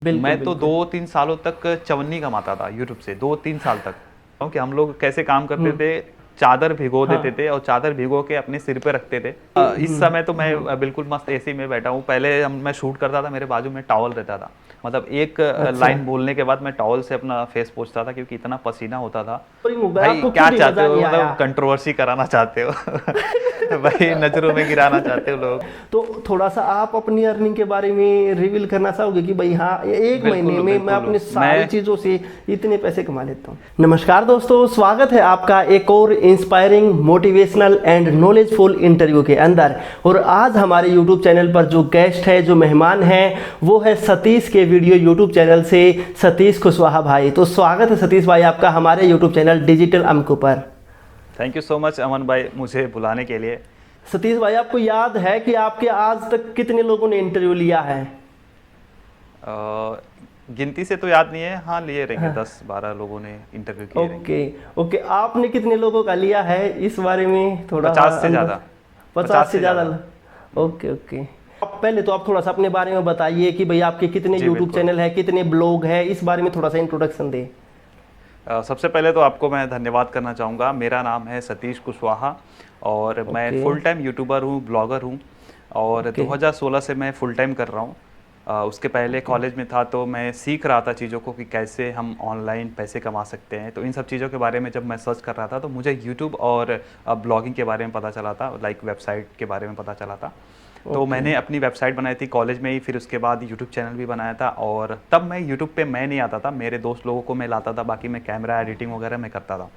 बिल्कुल, मैं तो बिल्कुल। 2-3 सालों तक चवन्नी कमाता था यूट्यूब से, 2-3 साल तक। क्योंकि हम लोग कैसे काम करते हुँ, थे, चादर भिगो देते हाँ। थे और चादर भिगो के अपने सिर पे रखते थे। इस हुँ, समय तो मैं हुँ। बिल्कुल मस्त एसी में बैठा हूँ। पहले मैं शूट करता था, मेरे बाजू में टॉवल रहता था। मतलब एक अच्छा। लाइन बोलने के बाद मैं टॉवल से अपना फेस पोंछता था क्योंकि इतना पसीना होता था। बोरिंग हो गया, भाई आपको क्या खुद ही चाहते मज़ा हो? नहीं आया। मतलब कंट्रोवर्सी कराना चाहते हो? भाई नज़रों में गिराना चाहते हो लोग। तो थोड़ा-सा आप अपनी अर्निंग के बारे में रिवील करना चाहोगे कि भई हाँ, 1 महीने बिल्कुल, में मैं बिल्कुल। अपनी सारी मैं चीज़ों से इतने पैसे कमा लेता हूँ। नमस्कार दोस्तों, स्वागत है आपका एक और inspiring, motivational and knowledgeful interview के अंदर। और आज हमारे यूट्यूब चैनल पर जो गेस्ट है, जो मेहमान हैं, वो है सतीश के वीडियो यूट्यूब चैनल से सतीश कुशवाहा भाई। तो स्वागत है सतीश भाई आपका हमारे यूट्यूब चैनल डिजिटल अंक पर। थैंक यू सो मच अमन भाई मुझे बुलाने के लिए। सतीश भाई आपको याद है कि आपके आज तक कितने लोगों ने इंटरव्यू लिया है? अ, गिनती से तो याद नहीं है, हाँ लिए रहेंगे 10-12 लोगों ने इंटरव्यू किए रहेंगे। ओके। ओके, आपने कितने लोगों का लिया है इस बारे में थोड़ा 50 से अंदाज? ज़्यादा। 50 50 से से ज़्यादा। ज़्यादा। Okay okay. आप पहले तो आप थोड़ा सा अपने बारे में बताइए कि भाई आपके कितने जी यूट्यूब बिल्कुल। चैनल है, कितने ब्लॉग है, इस बारे में थोड़ा सा इंट्रोडक्शन दें। सबसे पहले तो आपको मैं धन्यवाद करना चाहूँगा। मेरा नाम है सतीश कुशवाहा और मैं ओके फुल टाइम यूट्यूबर हूँ, ब्लॉगर हूँ और ओके 2016 से मैं फुल टाइम कर रहा हूँ। उसके पहले ओके कॉलेज में था तो मैं सीख रहा था चीज़ों को कि कैसे हम ऑनलाइन पैसे कमा सकते हैं। तो इन सब चीज़ों के बारे में जब मैं सर्च कर रहा था तो मुझे यूट्यूब और ब्लॉगिंग के बारे में पता चला था, लाइक वेबसाइट के बारे में पता चला था। तो ओके मैंने अपनी वेबसाइट बनाई थी कॉलेज में ही, फिर उसके बाद यूट्यूब चैनल भी बनाया था और तब मैं यूट्यूब पे मैं नहीं आता था, मेरे दोस्त लोगों को मैं लाता था, बाकी मैं कैमरा एडिटिंग वगैरह मैं करता था।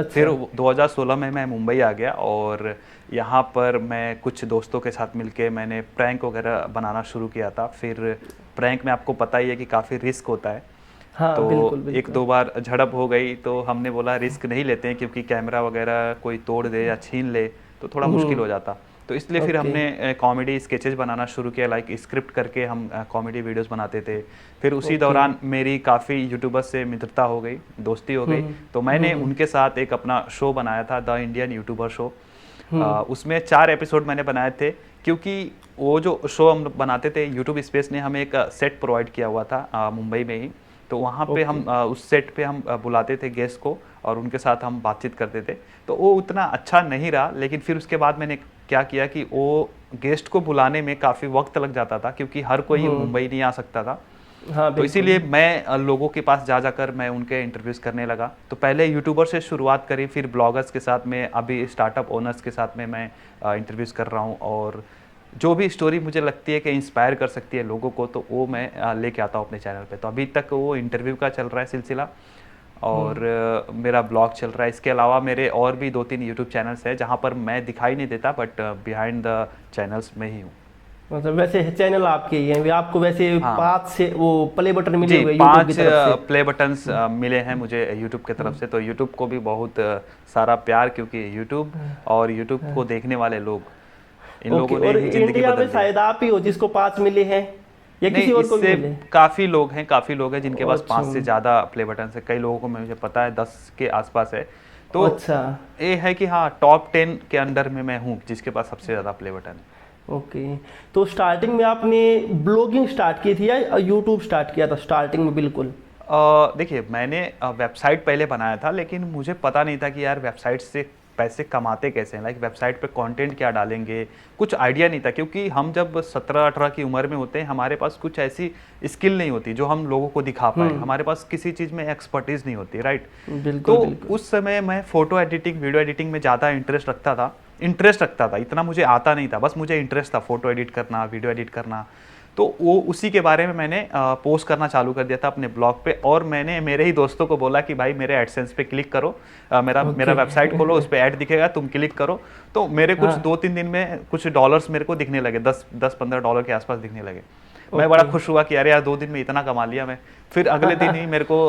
फिर अच्छा 2016 में मैं मुंबई आ गया और यहाँ पर मैं कुछ दोस्तों के साथ मिलके मैंने प्रैंक वगैरह बनाना शुरू किया था। फिर प्रैंक में आपको पता ही है कि काफ़ी रिस्क होता है। हाँ तो बिल्कुल एक बिल्कुल दो बार झड़प हो गई तो हमने बोला रिस्क नहीं लेते हैं क्योंकि कैमरा वगैरह कोई तोड़ दे या छीन ले तो थोड़ा मुश्किल हो जाता। तो इसलिए फिर ओके हमने कॉमेडी स्केचेस बनाना शुरू किया, लाइक स्क्रिप्ट करके हम कॉमेडी वीडियोस बनाते थे। फिर उसी ओके दौरान मेरी काफ़ी यूट्यूबर्स से मित्रता हो गई, दोस्ती हो गई। तो मैंने हम्म उनके साथ एक अपना शो बनाया था, द इंडियन यूट्यूबर शो। हम्म उसमें 4 एपिसोड मैंने बनाए थे क्योंकि वो जो शो हम बनाते थे यूट्यूब स्पेस ने हमें एक सेट प्रोवाइड किया हुआ था मुंबई में ही। तो वहाँ पे ओके हम उस सेट पे हम बुलाते थे गेस्ट को और उनके साथ हम बातचीत करते थे। तो वो उतना अच्छा नहीं रहा, लेकिन फिर उसके बाद मैंने क्या किया कि वो गेस्ट को बुलाने में काफ़ी वक्त लग जाता था क्योंकि हर कोई मुंबई नहीं आ सकता था। हाँ तो बिल्कुल इसीलिए मैं लोगों के पास जा जाकर मैं उनके इंटरव्यूज़ करने लगा। तो पहले यूट्यूबर से शुरुआत करी, फिर ब्लॉगर्स के साथ में, अभी स्टार्टअप ओनर्स के साथ में मैं इंटरव्यूज़ कर रहा हूँ और जो भी स्टोरी मुझे लगती है कि इंस्पायर कर सकती है लोगों को तो वो मैं लेके आता हूँ अपने चैनल पे। तो अभी तक वो इंटरव्यू का चल रहा है सिलसिला और मेरा ब्लॉग चल रहा है। इसके अलावा मेरे और भी 2-3 यूट्यूब चैनल्स हैं जहाँ पर मैं दिखाई नहीं देता बट बिहाइंड द चैनल्स में ही हूँ। मतलब वैसे चैनल आपके ही हैं, आपको वैसे हाँ 5 से वो प्ले बटन मिले जी, हुए यूट्यूब की 5 तरफ से। प्ले बटन्स मिले हैं मुझे यूट्यूब की तरफ से। तो यूट्यूब को भी बहुत सारा प्यार क्योंकि यूट्यूब और यूट्यूब को देखने वाले लोग, इन ओके, लोगों ने और ही ज़िंदगी इंडिया में बदल दी। शायद आप ही हो जिसको 5 मिले हैं या नहीं, किसी और को भी इससे मिले? काफ़ी लोग हैं जिनके पास अच्छा 5 से ज़्यादा प्ले बटन्स हैं। कई लोगों को मुझे पता है 10 के आसपास है। तो अच्छा ये है कि हाँ, टॉप 10 के अंडर में मैं हूँ जिसके पास सबसे ज़्यादा प्ले बटन है। ओके। तो स्टार्टिंग में आपने ब्लॉगिंग स्टार्ट की थी या यूट्यूब स्टार्ट किया था स्टार्टिंग में? बिल्कुल देखिए मैंने वेबसाइट पहले बनाया था लेकिन मुझे पता नहीं था कि यार वेबसाइट से पैसे कमाते कैसे हैं, लाइक वेबसाइट पे कंटेंट क्या डालेंगे, कुछ आइडिया नहीं था क्योंकि हम जब 17-18 की उम्र में होते हैं हमारे पास कुछ ऐसी स्किल नहीं होती जो हम लोगों को दिखा पाए, हमारे पास किसी चीज़ में एक्सपर्टीज़ नहीं होती, राइट। तो बिल्कुल बिल्कुल उस समय मैं फ़ोटो एडिटिंग वीडियो एडिटिंग में ज़्यादा इंटरेस्ट रखता था, इतना मुझे आता नहीं था, बस मुझे इंटरेस्ट था फ़ोटो एडिट करना, वीडियो एडिट करना। तो वो उसी के बारे में मैंने पोस्ट करना चालू कर दिया था अपने ब्लॉग पे और मैंने मेरे ही दोस्तों को बोला कि भाई मेरे एडसेंस पे क्लिक करो, मेरा मेरा ओके वेबसाइट खोलो, उस पे ऐड दिखेगा, तुम क्लिक करो। तो मेरे कुछ हाँ 2-3 दिन में कुछ डॉलर्स मेरे को दिखने लगे, 10-15 डॉलर के आसपास दिखने लगे। मैं बड़ा ओके खुश हुआ कि अरे यार 2 दिन में इतना कमा लिया मैं। फिर अगले दिन ही मेरे को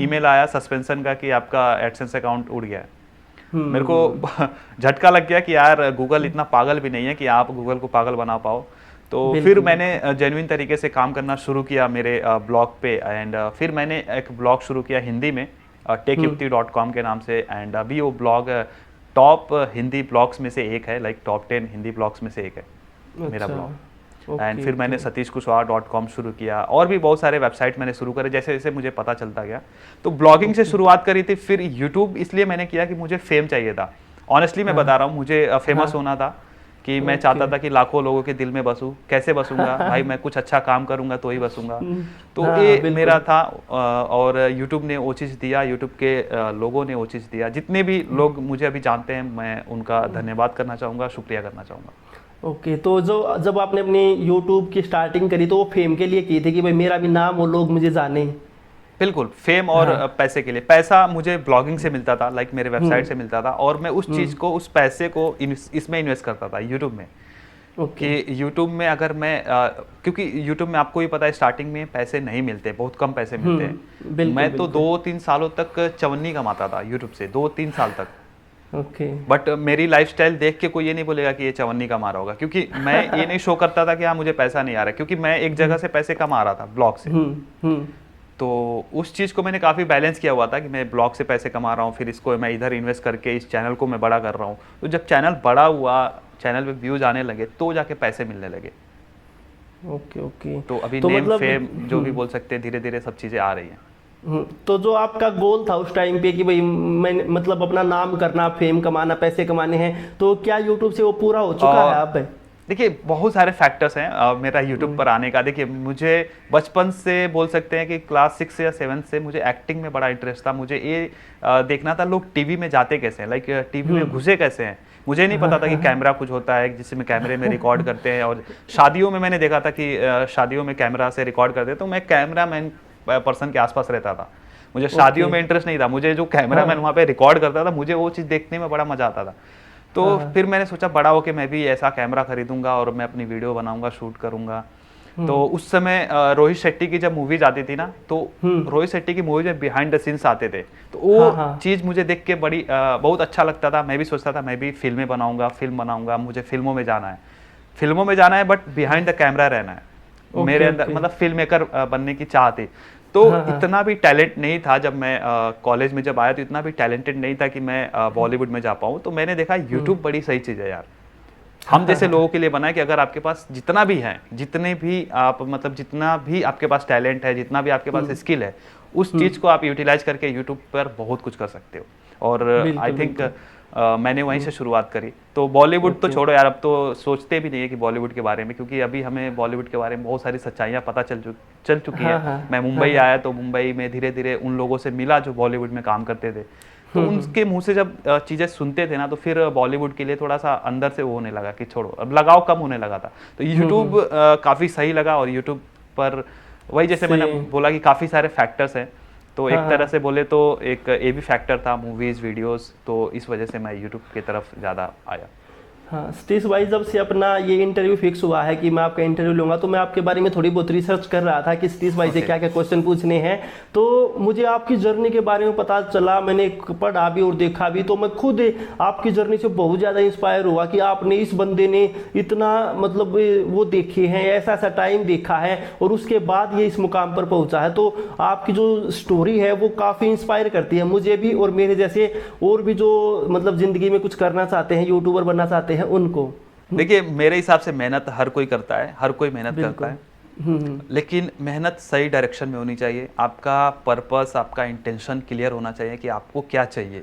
ईमेल आया सस्पेंशन का कि आपका एडसेंस अकाउंट उड़ गया है। मेरे को झटका लग गया कि यार गूगल इतना पागल भी नहीं है कि आप गूगल को पागल बना पाओ। तो फिर बिल्कुल मैंने बिल्कुल जेन्युइन तरीके से काम करना शुरू किया मेरे ब्लॉग पे एंड फिर मैंने एक ब्लॉग शुरू किया हिंदी में techupti.com के नाम से एंड अभी वो ब्लॉग टॉप हिंदी ब्लॉग्स में से एक है, लाइक टॉप 10 हिंदी ब्लॉग्स में से एक है मेरा अच्छा ब्लॉग। एंड फिर मैंने satishkushwaha.com शुरू किया और भी बहुत सारे वेबसाइट मैंने शुरू करे जैसे जैसे मुझे पता चलता गया। तो ब्लॉगिंग से शुरुआत करी थी, फिर यूट्यूब इसलिए मैंने किया कि मुझे फेम चाहिए था। ऑनेस्टली मैं बता रहा हूँ, मुझे फेमस होना था कि मैं चाहता था कि लाखों लोगों के दिल में बसूं। कैसे बसूंगा भाई, मैं कुछ अच्छा काम करूंगा तो ही बसूंगा। तो ये मेरा था और यूट्यूब ने वो चीज़ दिया, यूट्यूब के लोगों ने वो चीज़ दिया। जितने भी लोग मुझे अभी जानते हैं मैं उनका धन्यवाद करना चाहूँगा, शुक्रिया करना चाहूँगा। ओके, तो जो जब आपने अपनी यूट्यूब की स्टार्टिंग करी तो वो फेम के लिए की थी कि भाई मेरा भी नाम हो, लोग मुझे जाने? बिल्कुल, फेम और पैसे के लिए। पैसा मुझे ब्लॉगिंग से मिलता था, लाइक मेरे वेबसाइट से मिलता था, और मैं उस चीज़ को, उस पैसे को इसमें इन्वेस्ट करता था यूट्यूब में। कि यूट्यूब में अगर मैं क्योंकि यूट्यूब में आपको ही पता है स्टार्टिंग में पैसे नहीं मिलते, बहुत कम पैसे मिलते हैं। मैं तो 2-3 सालों तक चवन्नी कमाता था यूट्यूब से, 2-3 साल तक। ओके। बट मेरी लाइफस्टाइल देख के कोई ये नहीं बोलेगा कि ये चवन्नी कमा रहा होगा, क्योंकि मैं ये नहीं शो करता था कि हाँ मुझे पैसा नहीं आ रहा है, क्योंकि मैं एक जगह से पैसे कमा रहा था, ब्लॉग से। तो उस चीज़ को मैंने काफ़ी बैलेंस किया हुआ था कि मैं ब्लॉग से पैसे कमा रहा हूँ, फिर इसको मैं इधर इन्वेस्ट करके इस चैनल को मैं बड़ा कर रहा हूँ। तो जब चैनल बड़ा हुआ, चैनल पे व्यूज आने लगे, तो जाके पैसे मिलने लगे। Okay okay. तो अभी तो नेम मतलब फेम जो भी बोल सकते हैं, धीरे धीरे सब चीज़ें आ रही हैं। तो जो आपका गोल था उस टाइम पे कि भाई मैं मतलब अपना नाम करना, फेम कमाना, पैसे कमाने हैं, तो क्या यूट्यूब से वो पूरा हो चुका है अब? देखिए बहुत सारे फैक्टर्स हैं मेरा यूट्यूब पर आने का। देखिए मुझे बचपन से बोल सकते हैं कि क्लास 6 या 7 से मुझे एक्टिंग में बड़ा इंटरेस्ट था। मुझे ये देखना था लोग टीवी में जाते कैसे हैं, लाइक टीवी में घुसे कैसे हैं। मुझे नहीं पता था कि कैमरा कुछ होता है जिसमें कैमरे में रिकॉर्ड करते हैं, और शादियों में मैंने देखा था कि शादियों में कैमरा से रिकॉर्ड करते, तो मैं कैमरा मैन पर्सन के आसपास रहता था। मुझे शादियों में इंटरेस्ट नहीं था, मुझे जो कैमरा मैन वहाँ पे रिकॉर्ड करता था, मुझे वो चीज़ देखने में बड़ा मजा आता था। तो फिर मैंने सोचा बड़ा होके मैं भी ऐसा कैमरा खरीदूंगा और मैं अपनी वीडियो बनाऊंगा, शूट करूंगा। तो उस समय रोहित शेट्टी की जब मूवीज आती थी ना, तो रोहित शेट्टी की मूवीज में बिहाइंड द सीन्स आते थे, तो वो चीज़ मुझे देख के बड़ी बहुत अच्छा लगता था। मैं भी सोचता था मैं भी फिल्में बनाऊंगा, फिल्म बनाऊंगा, मुझे फिल्मों में जाना है, फिल्मों में जाना है, बट बिहाइंड द कैमरा रहना है। मेरे अंदर मतलब फिल्म मेकर बनने की चाह थी। तो इतना भी टैलेंट नहीं था जब मैं कॉलेज में जब आया, तो इतना भी टैलेंटेड नहीं था कि मैं बॉलीवुड में जा पाऊँ। तो मैंने देखा यूट्यूब बड़ी सही चीज़ है यार, हम जैसे लोगों के लिए बना है कि अगर आपके पास जितना भी है, जितने भी आप मतलब जितना भी आपके पास टैलेंट है, जितना भी आपके पास स्किल है, उस चीज़ को आप यूटिलाइज करके यूट्यूब पर बहुत कुछ कर सकते हो। और आई थिंक मैंने वहीं से शुरुआत करी। तो बॉलीवुड तो छोड़ो यार, अब तो सोचते भी नहीं है कि बॉलीवुड के बारे में, क्योंकि अभी हमें बॉलीवुड के बारे में बहुत सारी सच्चाइयाँ पता चल चुकी है। मैं मुंबई आया तो मुंबई में धीरे धीरे उन लोगों से मिला जो बॉलीवुड में काम करते थे, तो उनके मुंह से जब चीज़ें सुनते थे ना, तो फिर बॉलीवुड के लिए थोड़ा सा अंदर से वो होने लगा कि छोड़ो, अब लगाव कम होने लगा था। तो यूट्यूब काफ़ी सही लगा, और यूट्यूब पर वही जैसे मैंने बोला कि काफ़ी सारे फैक्टर्स हैं। तो एक तरह से बोले तो एक ये भी फैक्टर था, मूवीज़, वीडियोस, तो इस वजह से मैं यूट्यूब की तरफ ज़्यादा आया। हाँ सतीश भाई, जब से अपना ये इंटरव्यू फिक्स हुआ है कि मैं आपका इंटरव्यू लूँगा, तो मैं आपके बारे में थोड़ी बहुत रिसर्च कर रहा था कि सतीश भाई से क्या क्या क्वेश्चन पूछने हैं। तो मुझे आपकी जर्नी के बारे में पता चला, मैंने पढ़ा भी और देखा भी, तो मैं खुद आपकी जर्नी से बहुत ज़्यादा इंस्पायर हुआ कि आपने, इस बंदे ने इतना मतलब वो देखे हैं, ऐसा ऐसा टाइम देखा है और उसके बाद ये इस मुकाम पर पहुँचा है। तो आपकी जो स्टोरी है वो काफ़ी इंस्पायर करती है मुझे भी, और मेरे जैसे और भी जो मतलब ज़िंदगी में कुछ करना चाहते हैं, यूट्यूबर बनना चाहते हैं उनको। देखिए मेरे हिसाब से मेहनत हर कोई करता है, हर कोई मेहनत करता है, लेकिन मेहनत सही डायरेक्शन में होनी चाहिए। आपका पर्पस, आपका इंटेंशन क्लियर होना चाहिए कि आपको क्या चाहिए।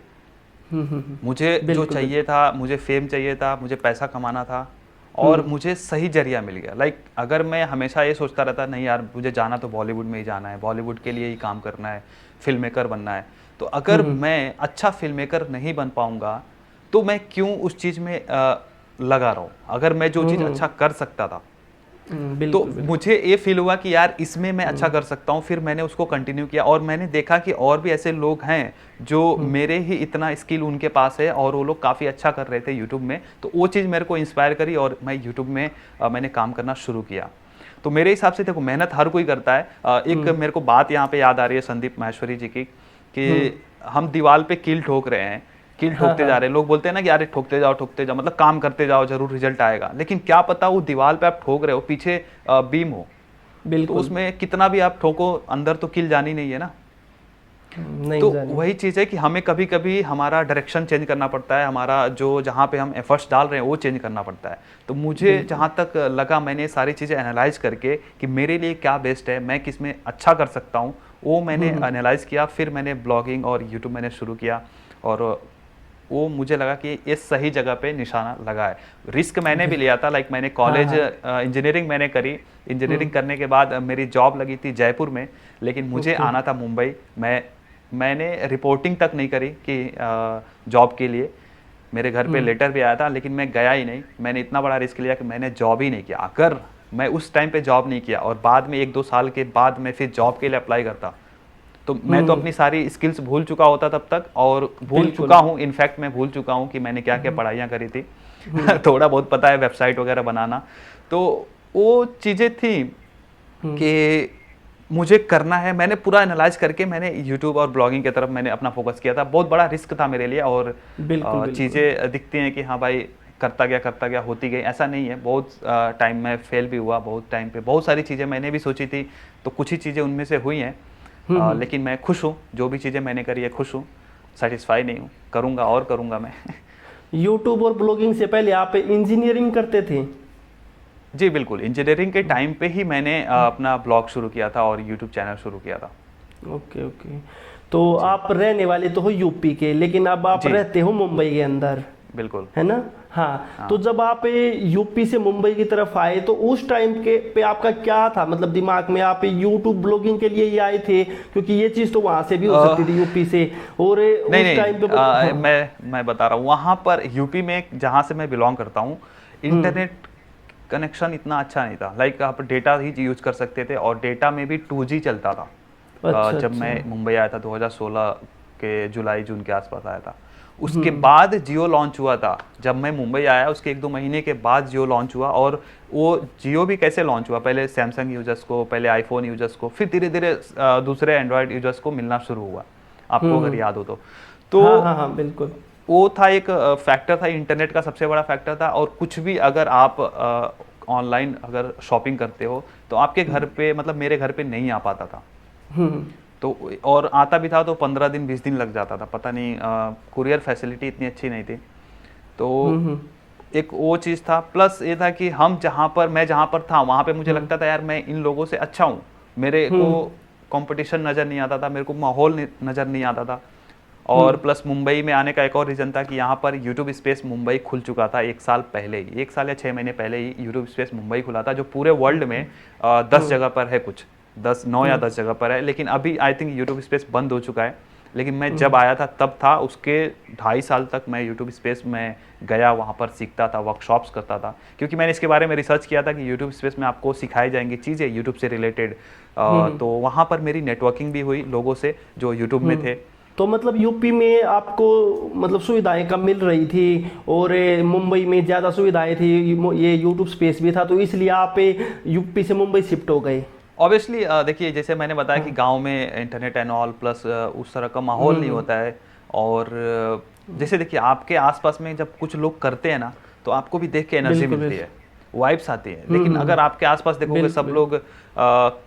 मुझे जो चाहिए था, मुझे फेम चाहिए था, मुझे पैसा कमाना था, और मुझे सही जरिया मिल गया। लाइक अगर मैं हमेशा ये सोचता रहता नहीं यार मुझे जाना तो बॉलीवुड में ही जाना है, बॉलीवुड के लिए ही काम करना है, फिल्म मेकर बनना है, तो अगर मैं अच्छा फिल्म मेकर नहीं बन पाऊंगा तो मैं क्यों उस चीज़ में लगा रहा हूँ, अगर मैं जो चीज़ अच्छा कर सकता था। तो मुझे ये फील हुआ कि यार इसमें मैं अच्छा कर सकता हूँ। फिर मैंने उसको कंटिन्यू किया, और मैंने देखा कि और भी ऐसे लोग हैं जो मेरे ही इतना स्किल उनके पास है, और वो लोग काफ़ी अच्छा कर रहे थे यूट्यूब में। तो वो चीज़ मेरे को इंस्पायर करी, और मैं यूट्यूब में मैंने काम करना शुरू किया। तो मेरे हिसाब से देखो मेहनत हर कोई करता है। एक मेरे को बात यहाँ पे याद आ रही है संदीप माहेश्वरी जी की, कि हम दीवार पे कील ठोक रहे हैं, कील ठोकते जा रहे हैं। लोग बोलते हैं ना कि यार ठोकते जाओ मतलब काम करते जाओ, जरूर रिजल्ट आएगा, लेकिन क्या पता वो दीवार पे आप ठोक रहे हो, पीछे बीम हो, तो उसमें कितना भी आप ठोको, अंदर तो कील जानी नहीं है ना। नहीं तो जाने। वही चीज़ है कि हमें कभी कभी हमारा डायरेक्शन चेंज करना पड़ता है, हमारा जो जहाँ पे हम एफर्ट्स डाल रहे हैं वो चेंज करना पड़ता है। तो मुझे जहाँ तक लगा, मैंने सारी चीज़ें एनालाइज करके कि मेरे लिए क्या बेस्ट है, मैं किस में अच्छा कर सकता हूँ, वो मैंने एनालाइज किया। फिर मैंने ब्लॉगिंग और यूट्यूब मैंने शुरू किया, और वो मुझे लगा कि ये सही जगह पे निशाना लगा है। रिस्क मैंने भी लिया था, लाइक मैंने कॉलेज इंजीनियरिंग मैंने करी। इंजीनियरिंग करने के बाद मेरी जॉब लगी थी जयपुर में, लेकिन मुझे आना था मुंबई। मैंने रिपोर्टिंग तक नहीं करी कि जॉब के लिए। मेरे घर पे लेटर भी आया था, लेकिन मैं गया ही नहीं। मैंने इतना बड़ा रिस्क लिया कि मैंने जॉब ही नहीं किया। अगर मैं उस टाइम पे जॉब नहीं किया और बाद में 1-2 साल के बाद मैं फिर जॉब के लिए अप्लाई करता, तो मैं तो अपनी सारी स्किल्स भूल चुका होता तब तक, और भूल बिल्कुल। चुका हूँ। इनफैक्ट मैं भूल चुका हूँ कि मैंने क्या क्या पढ़ाइयाँ करी थी। थोड़ा बहुत पता है, वेबसाइट वगैरह बनाना। तो वो चीज़ें थी कि मुझे करना है। मैंने पूरा एनालाइज करके मैंने यूट्यूब और ब्लॉगिंग की तरफ मैंने अपना फोकस किया था। बहुत बड़ा रिस्क था मेरे लिए, और बिल्कुल बिल्कुल। चीज़ें दिखती हैं कि हाँ भाई करता गया होती गई, ऐसा नहीं है। बहुत टाइम में फेल भी हुआ, बहुत टाइम पे बहुत सारी चीज़ें मैंने भी सोची थी, तो कुछ ही चीज़ें उनमें से हुई हैं। लेकिन मैं खुश हूँ, जो भी चीज़ें मैंने करी है खुश हूँ, सेटिस्फाई नहीं हूँ। करूँगा और करूँगा मैं। यूट्यूब और ब्लॉगिंग से पहले आप इंजीनियरिंग करते थे? जी बिल्कुल, इंजीनियरिंग के टाइम पे ही मैंने अपना ब्लॉग शुरू किया था और यूट्यूब चैनल शुरू किया था। Okay okay. तो आप रहने वाले तो हो यूपी के, लेकिन अब आप जी रहते हो मुंबई के अंदर, बिल्कुल। है ना? हाँ। तो जब आप यूपी से मुंबई की तरफ आए तो उस टाइम के पे आपका क्या था, मतलब दिमाग में? आप यूट्यूब ब्लॉगिंग के लिए ही आए थे? क्योंकि ये चीज़ तो वहाँ से भी हो सकती थी, यूपी से। और नहीं उस टाइम नहीं, पे हाँ। मैं बता रहा हूँ, वहाँ पर यूपी में जहाँ से मैं बिलोंग करता हूँ, इंटरनेट कनेक्शन इतना अच्छा नहीं था। लाइक आप डेटा ही यूज कर सकते थे, और डेटा में भी 2G चलता था। अच्छा जब अच्छा। मैं मुंबई आया था 2016 के जुलाई जून के आसपास आया था। उसके बाद जियो लॉन्च हुआ था। जब मैं मुंबई आया उसके 1-2 महीने के बाद जियो लॉन्च हुआ। और वो जियो भी कैसे लॉन्च हुआ, पहले सैमसंग यूजर्स को, पहले आईफोन यूजर्स को, फिर धीरे धीरे दूसरे एंड्रॉयड यूजर्स को मिलना शुरू हुआ, आपको अगर याद हो तो हाँ हाँ हाँ बिल्कुल। वो था एक फैक्टर था, इंटरनेट का सबसे बड़ा फैक्टर था। और कुछ भी अगर आप ऑनलाइन अगर शॉपिंग करते हो तो आपके घर पे, मतलब मेरे घर पे नहीं आ पाता था। तो और आता भी था तो 15 दिन 20 दिन लग जाता था, पता नहीं, कुरियर फैसिलिटी इतनी अच्छी नहीं थी। तो एक वो चीज़ था। प्लस ये था कि मैं जहाँ पर था वहाँ पे मुझे लगता था यार मैं इन लोगों से अच्छा हूँ। मेरे को कंपटीशन नज़र नहीं आता था, मेरे को माहौल नज़र नहीं आता था। और प्लस मुंबई में आने का एक और रीज़न था कि यहाँ पर यूट्यूब स्पेस मुंबई खुल चुका था 1 साल पहले ही, 1 साल या 6 महीने पहले ही यूट्यूब स्पेस मुंबई खुला था, जो पूरे वर्ल्ड में 10 जगह पर है, कुछ 9 या 10 जगह पर है। लेकिन अभी आई थिंक यूट्यूब स्पेस बंद हो चुका है। लेकिन मैं जब आया था तब था, उसके 2.5 साल तक मैं यूट्यूब स्पेस में गया, वहाँ पर सीखता था, वर्कशॉप्स करता था। क्योंकि मैंने इसके बारे में रिसर्च किया था कि यूट्यूब स्पेस में आपको सिखाई जाएंगी चीज़ें यूट्यूब से रिलेटेड। तो वहाँ पर मेरी नेटवर्किंग भी हुई लोगों से जो यूट्यूब में थे। तो मतलब यूपी में आपको मतलब सुविधाएं कम मिल रही थी, और मुंबई में ज़्यादा सुविधाएं थी, ये यूट्यूब स्पेस भी था, तो इसलिए आप यूपी से मुंबई शिफ्ट हो गए? ऑब्वियसली देखिए, जैसे मैंने बताया कि गांव में इंटरनेट एंड ऑल, प्लस उस तरह का माहौल नहीं होता है। और जैसे देखिए आपके आसपास में जब कुछ लोग करते हैं ना, तो आपको भी देख के एनर्जी बिल्कुल मिलती है, वाइब्स आती है। लेकिन अगर आपके आसपास देखोगे सब लोग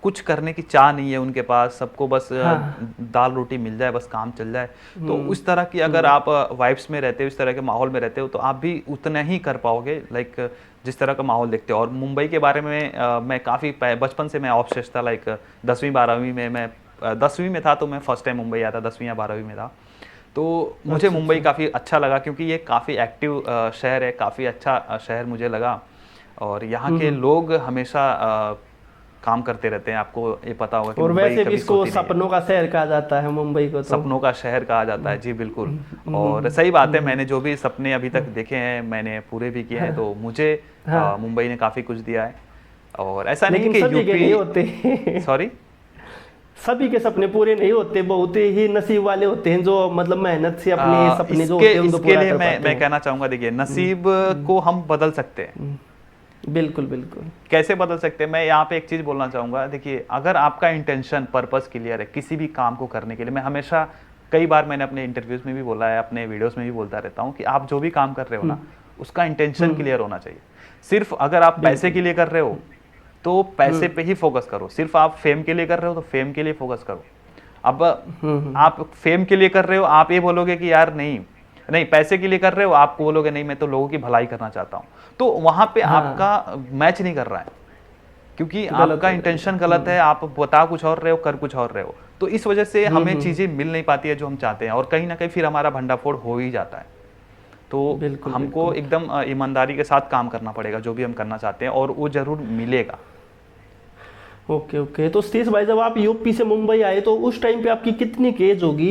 कुछ करने की चाह नहीं है उनके पास, सबको बस दाल रोटी मिल जाए, बस काम चल जाए। तो उस तरह की अगर आप वाइब्स में रहते हो, इस तरह के माहौल में रहते हो, तो आप भी उतना ही कर पाओगे, लाइक जिस तरह का माहौल देखते हो। और मुंबई के बारे में मैं काफ़ी बचपन से मैं ऑब्सेस्ड था। लाइक 10वीं 12वीं में मैं 10वीं में था तो मैं फर्स्ट टाइम मुंबई आया था, 10वीं या 12वीं में था। तो मुझे मुंबई काफ़ी अच्छा लगा, क्योंकि ये काफ़ी एक्टिव शहर है, काफ़ी अच्छा शहर मुझे लगा। और यहाँ के लोग हमेशा काम करते रहते हैं, आपको ये पता होगा कि और मुंबई वैसे भी कभी इसको सोती नहीं है। सपनों का शहर कहा जाता है मुंबई को, तो सपनों का शहर कहा जाता है, जी बिल्कुल। और सही बात है, मैंने जो भी सपने अभी तक देखे हैं मैंने पूरे भी किए हैं। तो मुझे मुंबई ने काफ़ी कुछ दिया है। और ऐसा नहीं लेकिन कि सभी के नहीं यूपी, होते। सॉरी, सभी के सपने पूरे नहीं होते, बहुत ही नसीब वाले होते हैं जो मतलब मेहनत से अपने सपने जो होते हैं उनको इसके पूरा लिए कर पाते मैं हैं। कहना चाहूँगा, देखिए नसीब को हम बदल सकते हैं। बिल्कुल बिल्कुल। कैसे बदल सकते हैं, मैं यहाँ पे एक चीज़ बोलना चाहूँगा। देखिए अगर आपका इंटेंशन, पर्पस क्लियर है किसी भी काम को करने के लिए, मैं हमेशा, कई बार मैंने अपने इंटरव्यूज़ में भी बोला है, अपने वीडियोस में भी बोलता रहता हूँ कि आप जो भी काम कर रहे हो ना, उसका इंटेंशन क्लियर होना चाहिए। सिर्फ अगर आप पैसे के लिए कर रहे हो तो पैसे पे ही फोकस करो, सिर्फ आप फेम के लिए कर रहे हो तो फेम के लिए फोकस करो। अब आप फेम के लिए कर रहे हो, आप ये बोलोगे कि यार नहीं नहीं, पैसे के लिए कर रहे हो, आप बोलोगे नहीं मैं तो लोगों की भलाई करना चाहता हूँ, तो वहां पे आपका मैच नहीं कर रहा है, क्योंकि आपका इंटेंशन गलत है, आप बता कुछ और रहे हो, कर कुछ और रहे हो। तो इस वजह से हमें चीजें मिल नहीं पाती है जो हम चाहते हैं, और कहीं ना कहीं फिर हमारा भंडाफोड़ हो ही जाता है। तो बिल्कुल हमको बिल्कुल। एकदम ईमानदारी के साथ काम करना पड़ेगा जो भी हम करना चाहते हैं, और वो जरूर मिलेगा। Okay okay. तो सतीश भाई, जब आप यूपी से मुंबई आए तो उस टाइम पे आपकी कितनी की एज होगी?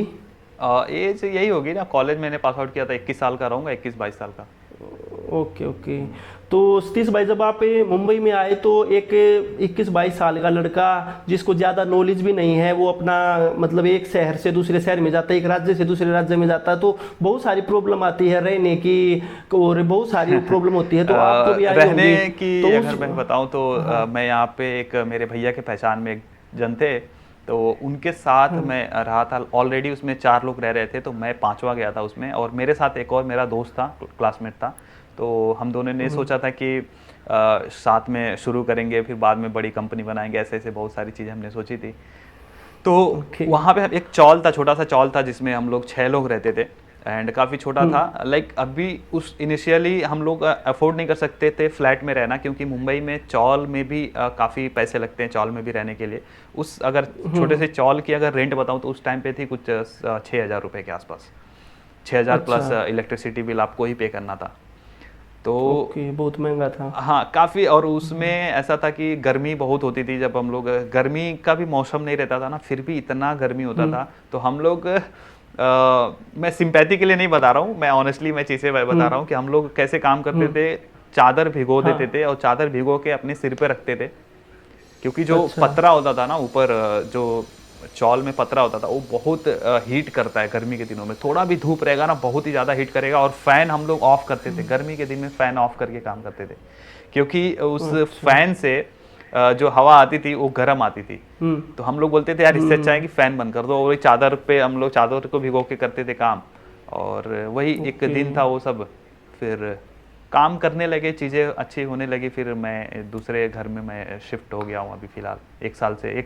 एज यही होगी ना, कॉलेज मैंने पास आउट किया था, 21 साल का रहूँगा, 21-22 साल का। Okay okay. तो सतीश भाई, जब आप मुंबई में आए तो एक 21-22 साल का लड़का जिसको ज़्यादा नॉलेज भी नहीं है, वो अपना मतलब एक शहर से दूसरे शहर में जाता है, एक राज्य से दूसरे राज्य में जाता है, तो बहुत सारी प्रॉब्लम आती है रहने की, और बहुत सारी प्रॉब्लम होती है। तो आपको भी आई रहने होगी। की तो अगर मैं बताऊं तो मैं यहाँ पे एक मेरे भैया के पहचान में एक जन थे, तो उनके साथ मैं रहा था ऑलरेडी। उसमें 4 लोग रह रहे थे, तो मैं 5वां गया था उसमें, और मेरे साथ एक और मेरा दोस्त था, क्लासमेट था। तो हम दोनों ने सोचा था कि साथ में शुरू करेंगे, फिर बाद में बड़ी कंपनी बनाएंगे, ऐसे ऐसे बहुत सारी चीज़ें हमने सोची थी। तो वहाँ पे एक चॉल था, छोटा सा चॉल था, जिसमें हम लोग 6 लोग रहते थे, एंड काफ़ी छोटा था। लाइक अभी उस इनिशियली हम लोग अफोर्ड नहीं कर सकते थे फ्लैट में रहना, क्योंकि मुंबई में चॉल में भी काफ़ी पैसे लगते हैं चॉल में भी रहने के लिए। उस अगर छोटे से चॉल की अगर रेंट बताऊँ तो उस टाइम पे थी कुछ 6,000 रुपये के आसपास, 6,000 प्लस इलेक्ट्रिसिटी बिल आपको ही पे करना था। तो ओके, बहुत महंगा था। हाँ काफ़ी, और उसमें ऐसा था कि गर्मी बहुत होती थी, जब हम लोग, गर्मी का भी मौसम नहीं रहता था ना, फिर भी इतना गर्मी होता था। तो हम लोग मैं सिंपैथी के लिए नहीं बता रहा हूँ, मैं ऑनेस्टली मैं चीज़ें बता रहा हूँ कि हम लोग कैसे काम करते थे। चादर भिगो देते थे, और चादर भिगो के अपने सिर पे रखते थे, क्योंकि जो पतरा होता था ना ऊपर, जो चौल में पतरा होता था, वो बहुत हीट करता है गर्मी के दिनों में। थोड़ा भी धूप रहेगा ना, बहुत ही ज़्यादा हीट करेगा। और फैन हम लोग ऑफ करते थे गर्मी के दिन में, फैन ऑफ करके काम करते थे, क्योंकि उस फैन से जो हवा आती थी वो गर्म आती थी। तो हम लोग बोलते थे यार इससे अच्छा है कि फैन बंद कर दो, और वही चादर पे हम लोग चादर को भिगो के करते थे काम। और वही एक दिन था वो सब। फिर काम करने लगे, चीज़ें अच्छी होने लगी, फिर मैं दूसरे घर में मैं शिफ्ट हो गया हूँ अभी फ़िलहाल। 1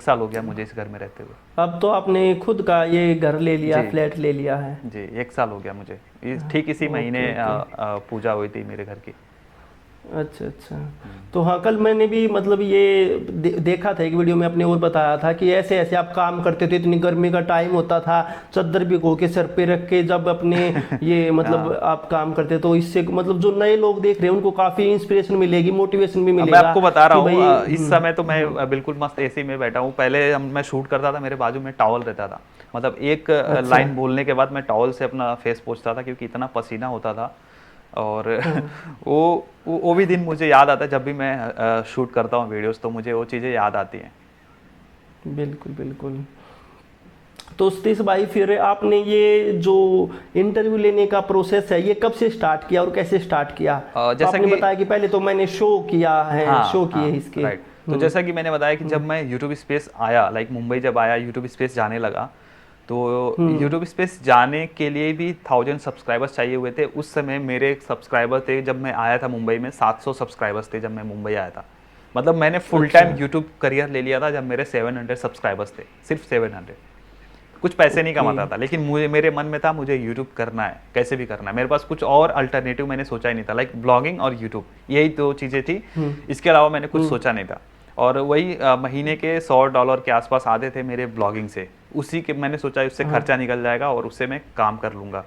साल हो गया मुझे इस घर में रहते हुए। अब तो आपने खुद का ये घर ले लिया, जी फ्लैट ले लिया है? जी, 1 साल हो गया मुझे। ठीक इसी महीने पूजा हुई थी मेरे घर की। अच्छा अच्छा। तो हाँ, कल मैंने भी मतलब ये देखा था एक वीडियो में, अपने और बताया था कि ऐसे ऐसे आप काम करते थे, इतनी गर्मी का टाइम होता था, चादर भिगो के सर पे रख के जब अपने ये मतलब आप काम करते, तो इससे मतलब जो नए लोग देख रहे हैं उनको काफ़ी इंस्पिरेशन मिलेगी, मोटिवेशन भी अब मिलेगा। मैं आपको बता रहा कि हूँ, इस समय तो मैं बिल्कुल मस्त एसी में बैठा हूँ। पहले मैं शूट करता था, मेरे बाजू में टॉवल रहता था, मतलब एक लाइन बोलने के बाद मैं टॉवल से अपना फेस पोंछता था, क्योंकि इतना पसीना होता था। और वो भी दिन मुझे याद आता है, जब भी मैं शूट करता हूँ वीडियोस, तो मुझे वो चीज़ें याद आती हैं। बिल्कुल बिल्कुल। तो सतीश भाई, फिर आपने ये जो इंटरव्यू लेने का प्रोसेस है, ये कब से स्टार्ट किया और कैसे स्टार्ट किया? तो जैसा आपने कि बताया कि पहले तो मैंने शो किया है, शो किए इसके। राइट। तो जैसा कि मैंने बताया कि जब मैं यूट्यूब स्पेस आया, लाइक मुंबई जब आया, यूट्यूब स्पेस जाने लगा, तो यूट्यूब स्पेस जाने के लिए भी 1000 सब्सक्राइबर्स चाहिए हुए थे। उस समय मेरे सब्सक्राइबर थे, जब मैं आया था मुंबई में 700 सब्सक्राइबर्स थे जब मैं मुंबई आया था। मतलब मैंने फुल टाइम यूट्यूब करियर ले लिया था जब मेरे 700 सब्सक्राइबर्स थे, सिर्फ 700। कुछ पैसे नहीं कमाता था, लेकिन मुझे, मेरे मन में था मुझे यूट्यूब करना है, कैसे भी करना है। मेरे पास कुछ और अल्टरनेटिव मैंने सोचा ही नहीं था, लाइक ब्लॉगिंग और यूट्यूब, यही दो चीज़ें थी। इसके अलावा मैंने कुछ सोचा नहीं था। और वही महीने के $100 के आसपास आते थे मेरे ब्लॉगिंग से, उसी के मैंने सोचा उससे खर्चा निकल जाएगा और उससे मैं काम कर लूँगा।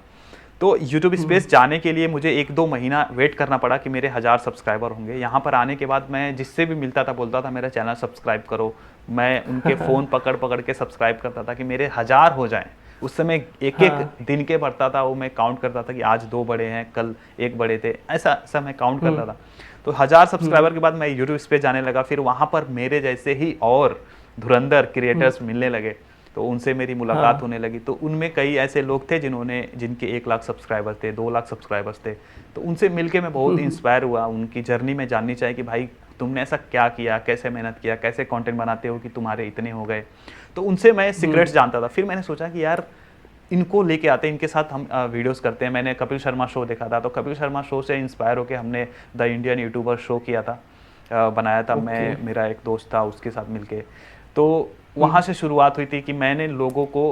तो यूट्यूब स्पेस जाने के लिए मुझे 1-2 महीना वेट करना पड़ा कि मेरे 1000 सब्सक्राइबर होंगे। यहाँ पर आने के बाद मैं जिससे भी मिलता था बोलता था मेरा चैनल सब्सक्राइब करो। मैं उनके फ़ोन पकड़ पकड़ के सब्सक्राइब करता था कि मेरे 1000 हो जाएं। उस समय एक एक दिन के बढ़ता था, वो मैं काउंट करता था कि आज 2 बढ़े हैं, कल 1 बढ़े थे, ऐसा मैं काउंट करता था। तो 1000 सब्सक्राइबर के बाद मैं यूट्यूब स्पेस जाने लगा। फिर वहाँ पर मेरे जैसे ही और धुरंधर क्रिएटर्स मिलने लगे, तो उनसे मेरी मुलाकात होने लगी। तो उनमें कई ऐसे लोग थे जिनके 1 लाख सब्सक्राइबर थे, 2 लाख सब्सक्राइबर्स थे। तो उनसे मिलके मैं बहुत इंस्पायर हुआ। उनकी जर्नी में जाननी चाहिए कि भाई तुमने ऐसा क्या किया, कैसे मेहनत किया, कैसे कंटेंट बनाते हो कि तुम्हारे इतने हो गए। तो उनसे मैं सीक्रेट्स जानता था। फिर मैंने सोचा कि यार इनको लेके आते हैं, इनके साथ हम वीडियोस करते हैं। मैंने कपिल शर्मा शो देखा था, तो कपिल शर्मा शो से इंस्पायर होकर हमने द इंडियन यूट्यूबर शो किया था, बनाया था। मैं, मेरा एक दोस्त था, उसके साथ मिलके। तो वहाँ से शुरुआत हुई थी कि मैंने लोगों को,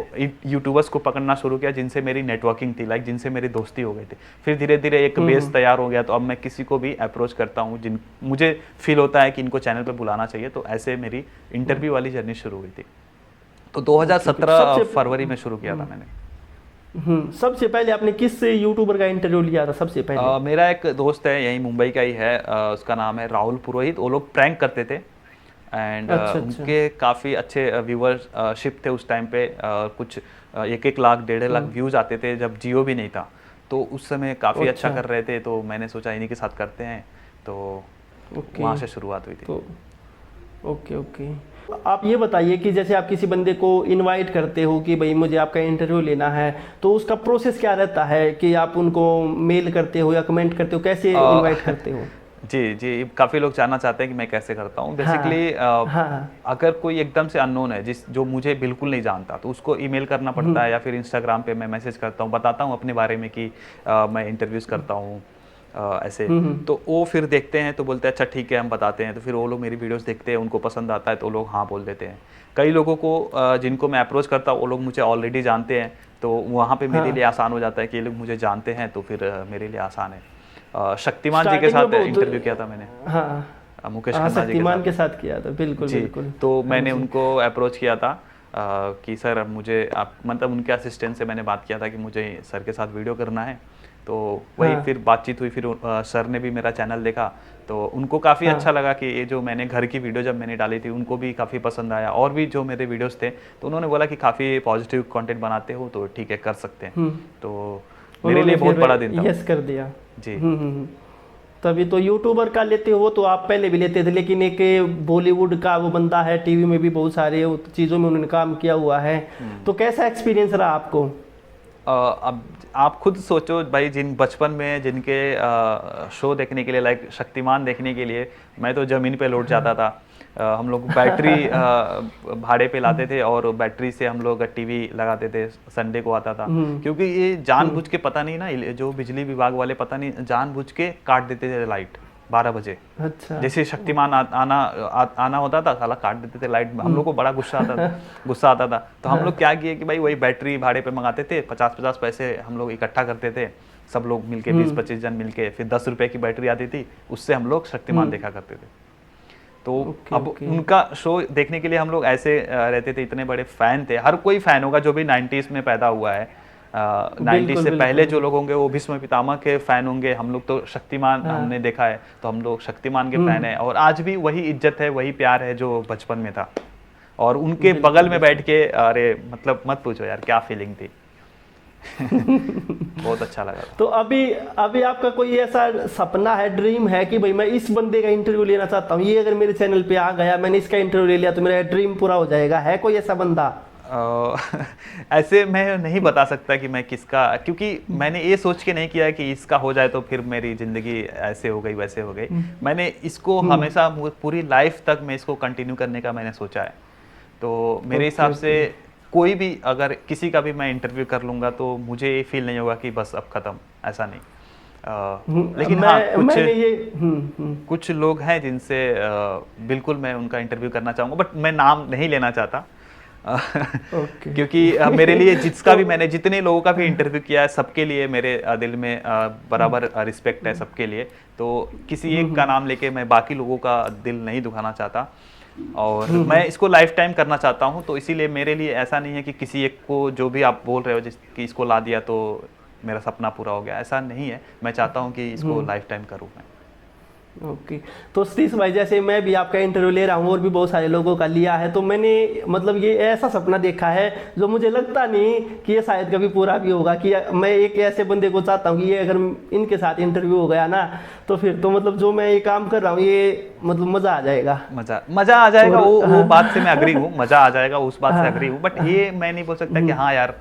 यूट्यूबर्स को पकड़ना शुरू किया जिनसे मेरी नेटवर्किंग थी, लाइक जिनसे मेरी दोस्ती हो गई थी। फिर धीरे धीरे एक बेस तैयार हो गया, तो अब मैं किसी को भी अप्रोच करता हूँ जिन मुझे फील होता है कि इनको चैनल पे बुलाना चाहिए, तो ऐसे मेरी इंटरव्यू वाली जर्नी शुरू हुई थी। तो 2017 फरवरी में शुरू किया था मैंने। सबसे पहले आपने किस यूट्यूबर का इंटरव्यू लिया था सबसे पहले? मेरा एक दोस्त है, यही मुंबई का ही है, उसका नाम है राहुल पुरोहित। वो लोग प्रैंक करते थे एंड उनके काफ़ी अच्छे व्यूवरशिप थे उस टाइम पे। कुछ 1-1 लाख 1.5 लाख व्यूज़ आते थे जब जियो भी नहीं था, तो उस समय काफ़ी अच्छा कर रहे थे। तो मैंने सोचा इन्हीं के साथ करते हैं, तो वहाँ से शुरुआत हुई थी। तो ओके। आप ये बताइए कि जैसे आप किसी बंदे को इनवाइट करते हो कि भाई मुझे आपका इंटरव्यू लेना है, तो उसका प्रोसेस क्या रहता है कि आप उनको मेल करते हो या कमेंट करते हो, कैसे इनवाइट करते हो? जी, काफ़ी लोग जानना चाहते हैं कि मैं कैसे करता हूँ। बेसिकली अगर कोई एकदम से अननोन है, जो मुझे बिल्कुल नहीं जानता, तो उसको ईमेल करना पड़ता है या फिर इंस्टाग्राम पे मैं मैसेज करता हूँ, बताता हूँ अपने बारे में कि मैं इंटरव्यूज़ करता हूँ ऐसे। तो वो फिर देखते हैं तो बोलते हैं अच्छा ठीक है हम बताते हैं। तो फिर वो लोग मेरी वीडियोस देखते हैं, उनको पसंद आता है तो वो लोग हाँ बोल देते हैं। कई लोगों को जिनको मैं अप्रोच करता हूँ वो लोग मुझे ऑलरेडी जानते हैं, तो वहाँ पे मेरे लिए आसान हो जाता है कि ये लोग मुझे जानते हैं, तो फिर मेरे लिए आसान है। शक्तिमान जी के साथ इंटरव्यू किया था मैंने। मुकेश खन्ना जी के साथ किया था, बिल्कुल। तो मैंने उनको अप्रोच किया था कि सर मुझे आप, मतलब उनके असिस्टेंट से मैंने बात किया था कि मुझे सर के साथ वीडियो करना है। तो वही फिर बातचीत हुई, फिर सर ने भी मेरा चैनल देखा, तो उनको काफ़ी अच्छा लगा कि ये जो मैंने घर की वीडियो जब मैंने डाली थी उनको भी काफ़ी पसंद आया। और भी जो मेरे वीडियोस थे तो उन्होंने बोला कि काफ़ी पॉजिटिव कंटेंट बनाते हो, तो ठीक है कर सकते हैं। तो मेरे लिए बहुत बड़ा दिन था। यस कर दिया जी। तभी तो यूट्यूबर का लेते हो तो आप पहले भी लेते थे, लेकिन एक बॉलीवुड का वो बंदा है, टीवी में भी बहुत सारे चीज़ों में उन्होंने काम किया हुआ है, तो कैसा एक्सपीरियंस रहा आपको? अब आप खुद सोचो भाई, जिन बचपन में जिनके शो देखने के लिए, लाइक शक्तिमान देखने के लिए मैं तो ज़मीन पे लौट जाता था। हम लोग बैटरी भाड़े पे लाते थे और बैटरी से हम लोग टीवी लगाते थे, संडे को आता था। क्योंकि ये जानबूझ के, पता नहीं ना, जो बिजली विभाग वाले पता नहीं जानबूझ के काट देते थे लाइट 12 बजे। अच्छा। जैसे शक्तिमान आना होता था, साला काट देते थे लाइट। हम लोग को बड़ा गुस्सा आता था। तो हम लोग क्या किए कि भाई वही बैटरी भाड़े पे मंगाते थे, 50-50 पैसे हम लोग इकट्ठा करते थे, सब लोग मिलके 20-25 जन मिलके, फिर 10 रुपए की बैटरी आती थी, उससे हम लोग शक्तिमान देखा करते थे। तो अब उनका शो देखने के लिए हम लोग ऐसे रहते थे, इतने बड़े फैन थे। हर कोई फैन होगा जो भी 90s में पैदा हुआ है, 90s से पहले जो लोग होंगे वो भीष्म पितामह के फैन होंगे। हम लोग तो शक्तिमान हमने देखा है, तो हम लोग शक्तिमान के फैन हैं। और आज भी वही इज्जत है, वही प्यार है जो बचपन में था। और उनके बगल में बैठ के, अरे मतलब मत पूछो यार क्या फीलिंग थी। बहुत अच्छा लगा। तो अभी आपका कोई ऐसा सपना है, ड्रीम है कि भाई मैं इस बंदे का इंटरव्यू लेना चाहता हूँ, ये अगर मेरे चैनल पे आ गया, मैंने इसका इंटरव्यू ले लिया तो मेरा ड्रीम पूरा हो जाएगा? है कोई ऐसा बंदा? ऐसे मैं नहीं बता सकता कि मैं किसका, क्योंकि मैंने ये सोच के नहीं किया कि इसका हो जाए तो फिर मेरी ज़िंदगी ऐसे हो गई वैसे हो गई। मैंने इसको हमेशा पूरी लाइफ तक मैं इसको कंटिन्यू करने का मैंने सोचा है। तो मेरे हिसाब से कोई भी अगर किसी का भी मैं इंटरव्यू कर लूँगा तो मुझे ये फील नहीं होगा कि बस अब ख़त्म, ऐसा नहीं। लेकिन कुछ लोग हैं जिनसे बिल्कुल मैं उनका इंटरव्यू करना चाहूँगा, बट मैं नाम नहीं लेना चाहता। क्योंकि मेरे लिए जिसका भी मैंने जितने लोगों का भी इंटरव्यू किया है, सबके लिए मेरे दिल में बराबर रिस्पेक्ट है सबके लिए। तो किसी एक का नाम लेके मैं बाकी लोगों का दिल नहीं दुखाना चाहता, और मैं इसको लाइफ टाइम करना चाहता हूँ। तो इसीलिए मेरे लिए ऐसा नहीं है कि किसी एक को, जो भी आप बोल रहे हो कि इसको ला दिया तो मेरा सपना पूरा हो गया, ऐसा नहीं है। मैं चाहता हूँ कि इसको लाइफ टाइम करूँ मैं। ओके। तो सतीश भाई, जैसे मैं भी आपका इंटरव्यू ले रहा हूँ और भी बहुत सारे लोगों का लिया है, तो मैंने मतलब ये ऐसा सपना देखा है जो मुझे लगता नहीं कि ये शायद कभी पूरा भी होगा, कि मैं एक ऐसे बंदे को चाहता हूँ कि ये अगर इनके साथ इंटरव्यू हो गया ना, तो फिर तो मतलब जो मैं ये काम कर रहा हूँ ये मतलब मज़ा आ जाएगा। मज़ा आ जाएगा। वो बात से मैं अग्री हूँ, मज़ा आ जाएगा, उस बात से अग्री हूँ। बट ये मैं नहीं बोल सकता कि हाँ यार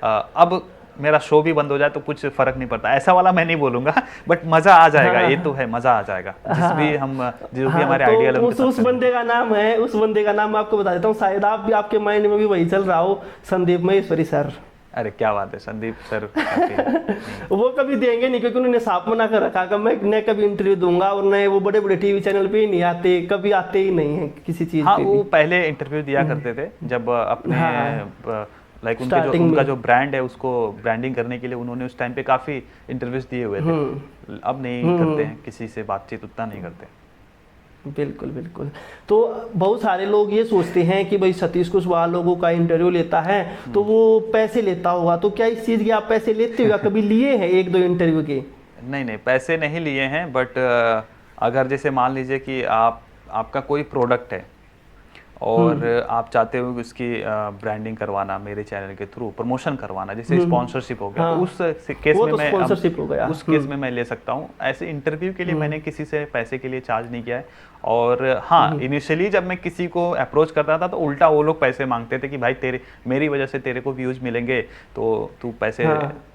अब मेरा शो भी बंद हो जाए तो कुछ फर्क नहीं पड़ता, ऐसा वाला मैं नहीं बोलूंगा। बट मजा आ जाएगा, ये तो है, मजा आ जाएगा। जो भी हमारे आइडियल है उस बंदे का नाम है, उस बंदे का नाम मैं आपको बता देता हूँ, शायद आप भी, आपके माइंड में भी वही चल रहा हो, संदीप महेश्वरी सर। अरे क्या बात है संदीप सर, काफी वो कभी देंगे नहीं क्योंकि उन्होंने साफ मना कर रखा कि मैं न कभी इंटरव्यू दूंगा, और न वो बड़े बड़े टीवी चैनल पे ही नहीं आते, कभी आते ही नहीं है किसी चीज हाँ पे वो भी। पहले इंटरव्यू दिया करते थे जब अपने हाँ, लाइक स्टार्टिंग उनका में। जो ब्रांड है उसको ब्रांडिंग करने के लिए उन्होंने उस टाइम पे काफ़ी इंटरव्यूज दिए हुए थे। अब नहीं करते हैं, किसी से बातचीत उतना नहीं करते। बिल्कुल बिल्कुल। तो बहुत सारे लोग ये सोचते हैं कि भाई सतीश कुशवाहा लोगों का इंटरव्यू लेता है तो वो पैसे लेता होगा, तो क्या इस चीज़ के आप पैसे लेते हो या कभी लिए हैं एक दो इंटरव्यू के? नहीं नहीं, पैसे नहीं लिए हैं, बट अगर जैसे मान लीजिए कि आपका कोई प्रोडक्ट है और आप चाहते हो कि उसकी ब्रांडिंग करवाना, मेरे चैनल के थ्रू प्रमोशन करवाना, जैसे स्पॉन्सरशिप हो गया, हाँ, तो उस केस वो में तो मैं स्पॉन्सरशिप हो गया। उस केस में मैं ले सकता हूँ। ऐसे इंटरव्यू के लिए मैंने किसी से पैसे के लिए चार्ज नहीं किया है। और हाँ, इनिशियली जब मैं किसी को अप्रोच करता था तो उल्टा वो लोग पैसे मांगते थे कि भाई मेरी वजह से तेरे को व्यूज मिलेंगे, तो तू पैसे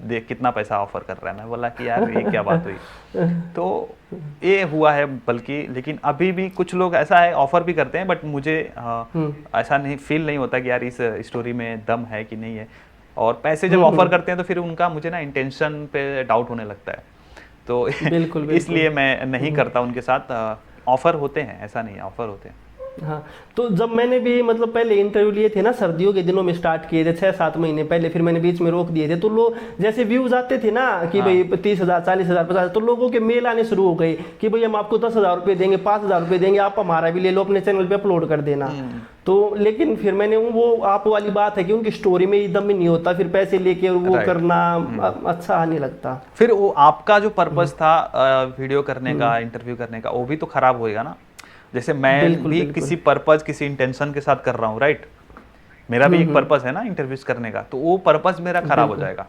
दे, कितना पैसा ऑफर कर रहा है। मैं बोला कि यार ये क्या बात हुई। तो ये हुआ है बल्कि, लेकिन अभी भी कुछ लोग ऐसा है ऑफर भी करते हैं, बट मुझे ऐसा नहीं फील नहीं होता कि यार इस स्टोरी में दम है कि नहीं है। और पैसे जब ऑफर करते हैं तो फिर उनका मुझे ना इंटेंशन पे डाउट होने लगता है, तो बिल्कुल इसलिए मैं नहीं करता उनके साथ। ऑफर होते हैं, ऐसा नहीं है, ऑफर होते हैं। हाँ, तो जब मैंने भी मतलब पहले इंटरव्यू लिए थे ना, सर्दियों के दिनों में स्टार्ट किए थे 6-7 महीने पहले, फिर मैंने बीच में रोक दिए थे, तो लोग जैसे व्यूज आते थे ना कि भाई 30,000 40,000 50,000, तो लोगों के मेल आने शुरू हो गए कि भाई हम आपको 10,000 रुपये देंगे, 5,000 रुपये देंगे, आप हमारा भी ले लो, अपने चैनल पे अपलोड कर देना। तो लेकिन फिर मैंने वो आप वाली बात है कि उनकी स्टोरी में एकदम नहीं होता, फिर पैसे लेके वो करना अच्छा नहीं लगता। फिर वो आपका जो पर्पस था वीडियो करने का, इंटरव्यू करने का, वो भी तो खराब होएगा ना। जैसे मैं भी किसी पर्पस, किसी इंटेंशन के साथ कर रहा हूँ, राइट, मेरा भी एक पर्पस है ना इंटरव्यूज करने का, तो वो पर्पस मेरा खराब हो जाएगा।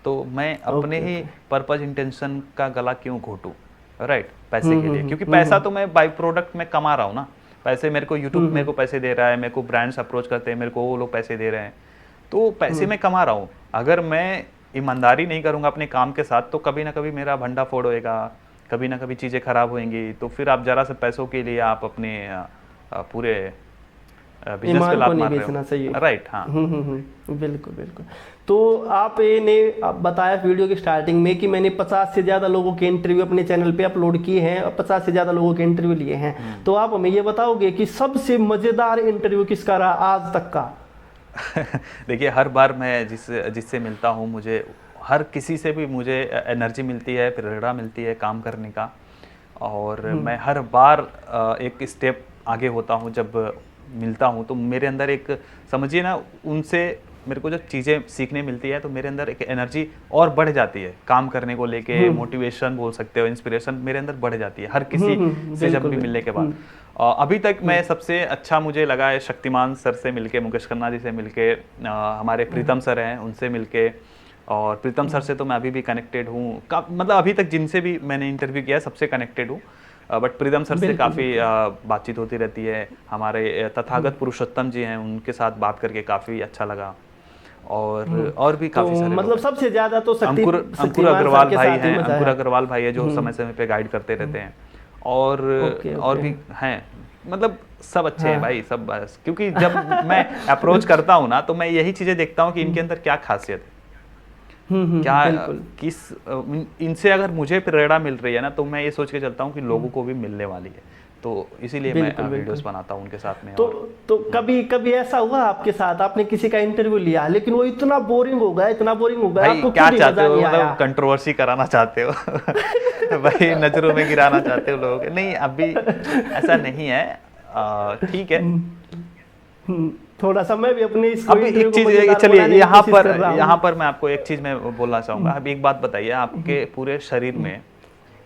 तो मैं अपने ही पर्पस इंटेंशन का गला क्यों घोटूं, राइट, पैसे के लिए? क्योंकि पैसा तो मैं बाई प्रोडक्ट में कमा रहा हूँ ना। पैसे मेरे को यूट्यूब मेरे को पैसे दे रहा है, मेरे को ब्रांड्स अप्रोच करते हैं, मेरे को वो लोग पैसे दे रहे हैं, तो पैसे मैं कमा रहा हूँ। अगर मैं ईमानदारी नहीं करूँगा अपने काम के साथ तो कभी ना कभी मेरा भंडा फोड़ होएगा, कभी ना कभी चीज़ें खराब होंगी। तो फिर आप जरा से पैसों के लिए आप अपने पूरे बिजनेस पे लात मार रहे हो, राइट। हाँ, बिल्कुल बिल्कुल। तो आप बताया वीडियो की स्टार्टिंग में कि मैंने 50 से ज़्यादा लोगों के इंटरव्यू अपने चैनल पे अपलोड किए हैं और 50 से ज़्यादा लोगों के इंटरव्यू लिए हैं, तो आप हमें ये बताओगे कि सबसे मज़ेदार इंटरव्यू किसका रहा आज तक का? देखिए, हर बार मैं जिससे मिलता हूँ, मुझे हर किसी से भी मुझे एनर्जी मिलती है, प्रेरणा मिलती है काम करने का। और मैं हर बार एक स्टेप आगे होता हूँ जब मिलता हूँ। तो मेरे अंदर एक, समझिए ना, उनसे मेरे को जब चीज़ें सीखने मिलती है तो मेरे अंदर एक एनर्जी और बढ़ जाती है काम करने को लेके। मोटिवेशन बोल सकते हो, इंस्पिरेशन मेरे अंदर बढ़ जाती है हर किसी से जब भी मिलने के बाद। अभी तक मैं सबसे अच्छा मुझे लगा है शक्तिमान सर से मिलके, मुकेश खन्ना जी से मिलके, हमारे प्रीतम सर हैं उनसे मिलके। और प्रीतम सर से तो मैं अभी भी कनेक्टेड हूँ, मतलब अभी तक जिनसे भी मैंने इंटरव्यू किया सबसे कनेक्टेड हूँ। बट प्रीतम सर से काफ़ी बातचीत होती रहती है। हमारे तथागत पुरुषोत्तम जी हैं, उनके साथ बात करके काफ़ी अच्छा लगा। और भी काफ़ी सारे मतलब सबसे ज़्यादा तो अंकुर अग्रवाल भाई हैं, अंकुर अग्रवाल भाई है जो समय समय पे गाइड करते रहते हैं। और भी हैं, मतलब सब अच्छे हैं भाई, सब। क्योंकि जब मैं अप्रोच करता हूँ ना तो मैं यही चीज़ें देखता हूँ कि इनके अंदर क्या खासियत है, क्या किस इनसे अगर मुझे प्रेरणा मिल रही है ना, तो मैं ये सोच के चलता हूँ कि लोगों को भी मिलने वाली है। तो इसीलिए मैं वीडियोस बनाता हूँ उनके साथ में। तो कभी ऐसा हुआ आपके साथ, आपने किसी का इंटरव्यू लिया लेकिन वो इतना बोरिंग हो गया, इतना बोरिंग हो गया, आपको क्या चाहते हो? मतलब कंट्रोवर्सी कराना चाहते हो? भाई नजरों में गिराना चाहते हो लोगों के? नहीं, अभी ऐसा नहीं है, ठीक है। थोड़ा सा मैं भी अपनी अभी एक चीज, चलिए यहाँ पर मैं आपको एक चीज मैं बोलना चाहूंगा। अभी एक बात बताइए, आपके पूरे शरीर में,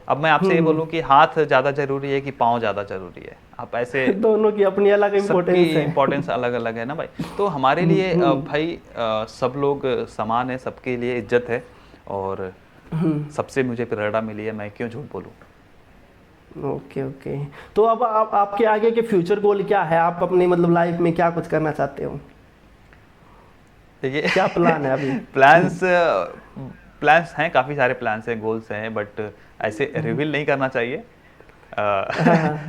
अब मैं आपसे ये बोलूं कि हाथ ज्यादा जरूरी है कि पाँव ज्यादा जरूरी है? आप ऐसे दोनों की अपनी अलग इम्पोर्टेंस अलग अलग है ना भाई। तो हमारे लिए भाई सब लोग समान है, सबके लिए इज्जत है, और सबसे मुझे प्रेरणा मिली है, मैं क्यों झूठ बोलूं। ओके। तो अब आपके आगे के फ्यूचर गोल क्या है? आप अपनी मतलब लाइफ में क्या कुछ करना चाहते हो? देखिए, क्या प्लान है अभी? प्लान्स हैं, काफ़ी सारे प्लान्स हैं, गोल्स हैं, बट ऐसे रिवील नहीं करना चाहिए।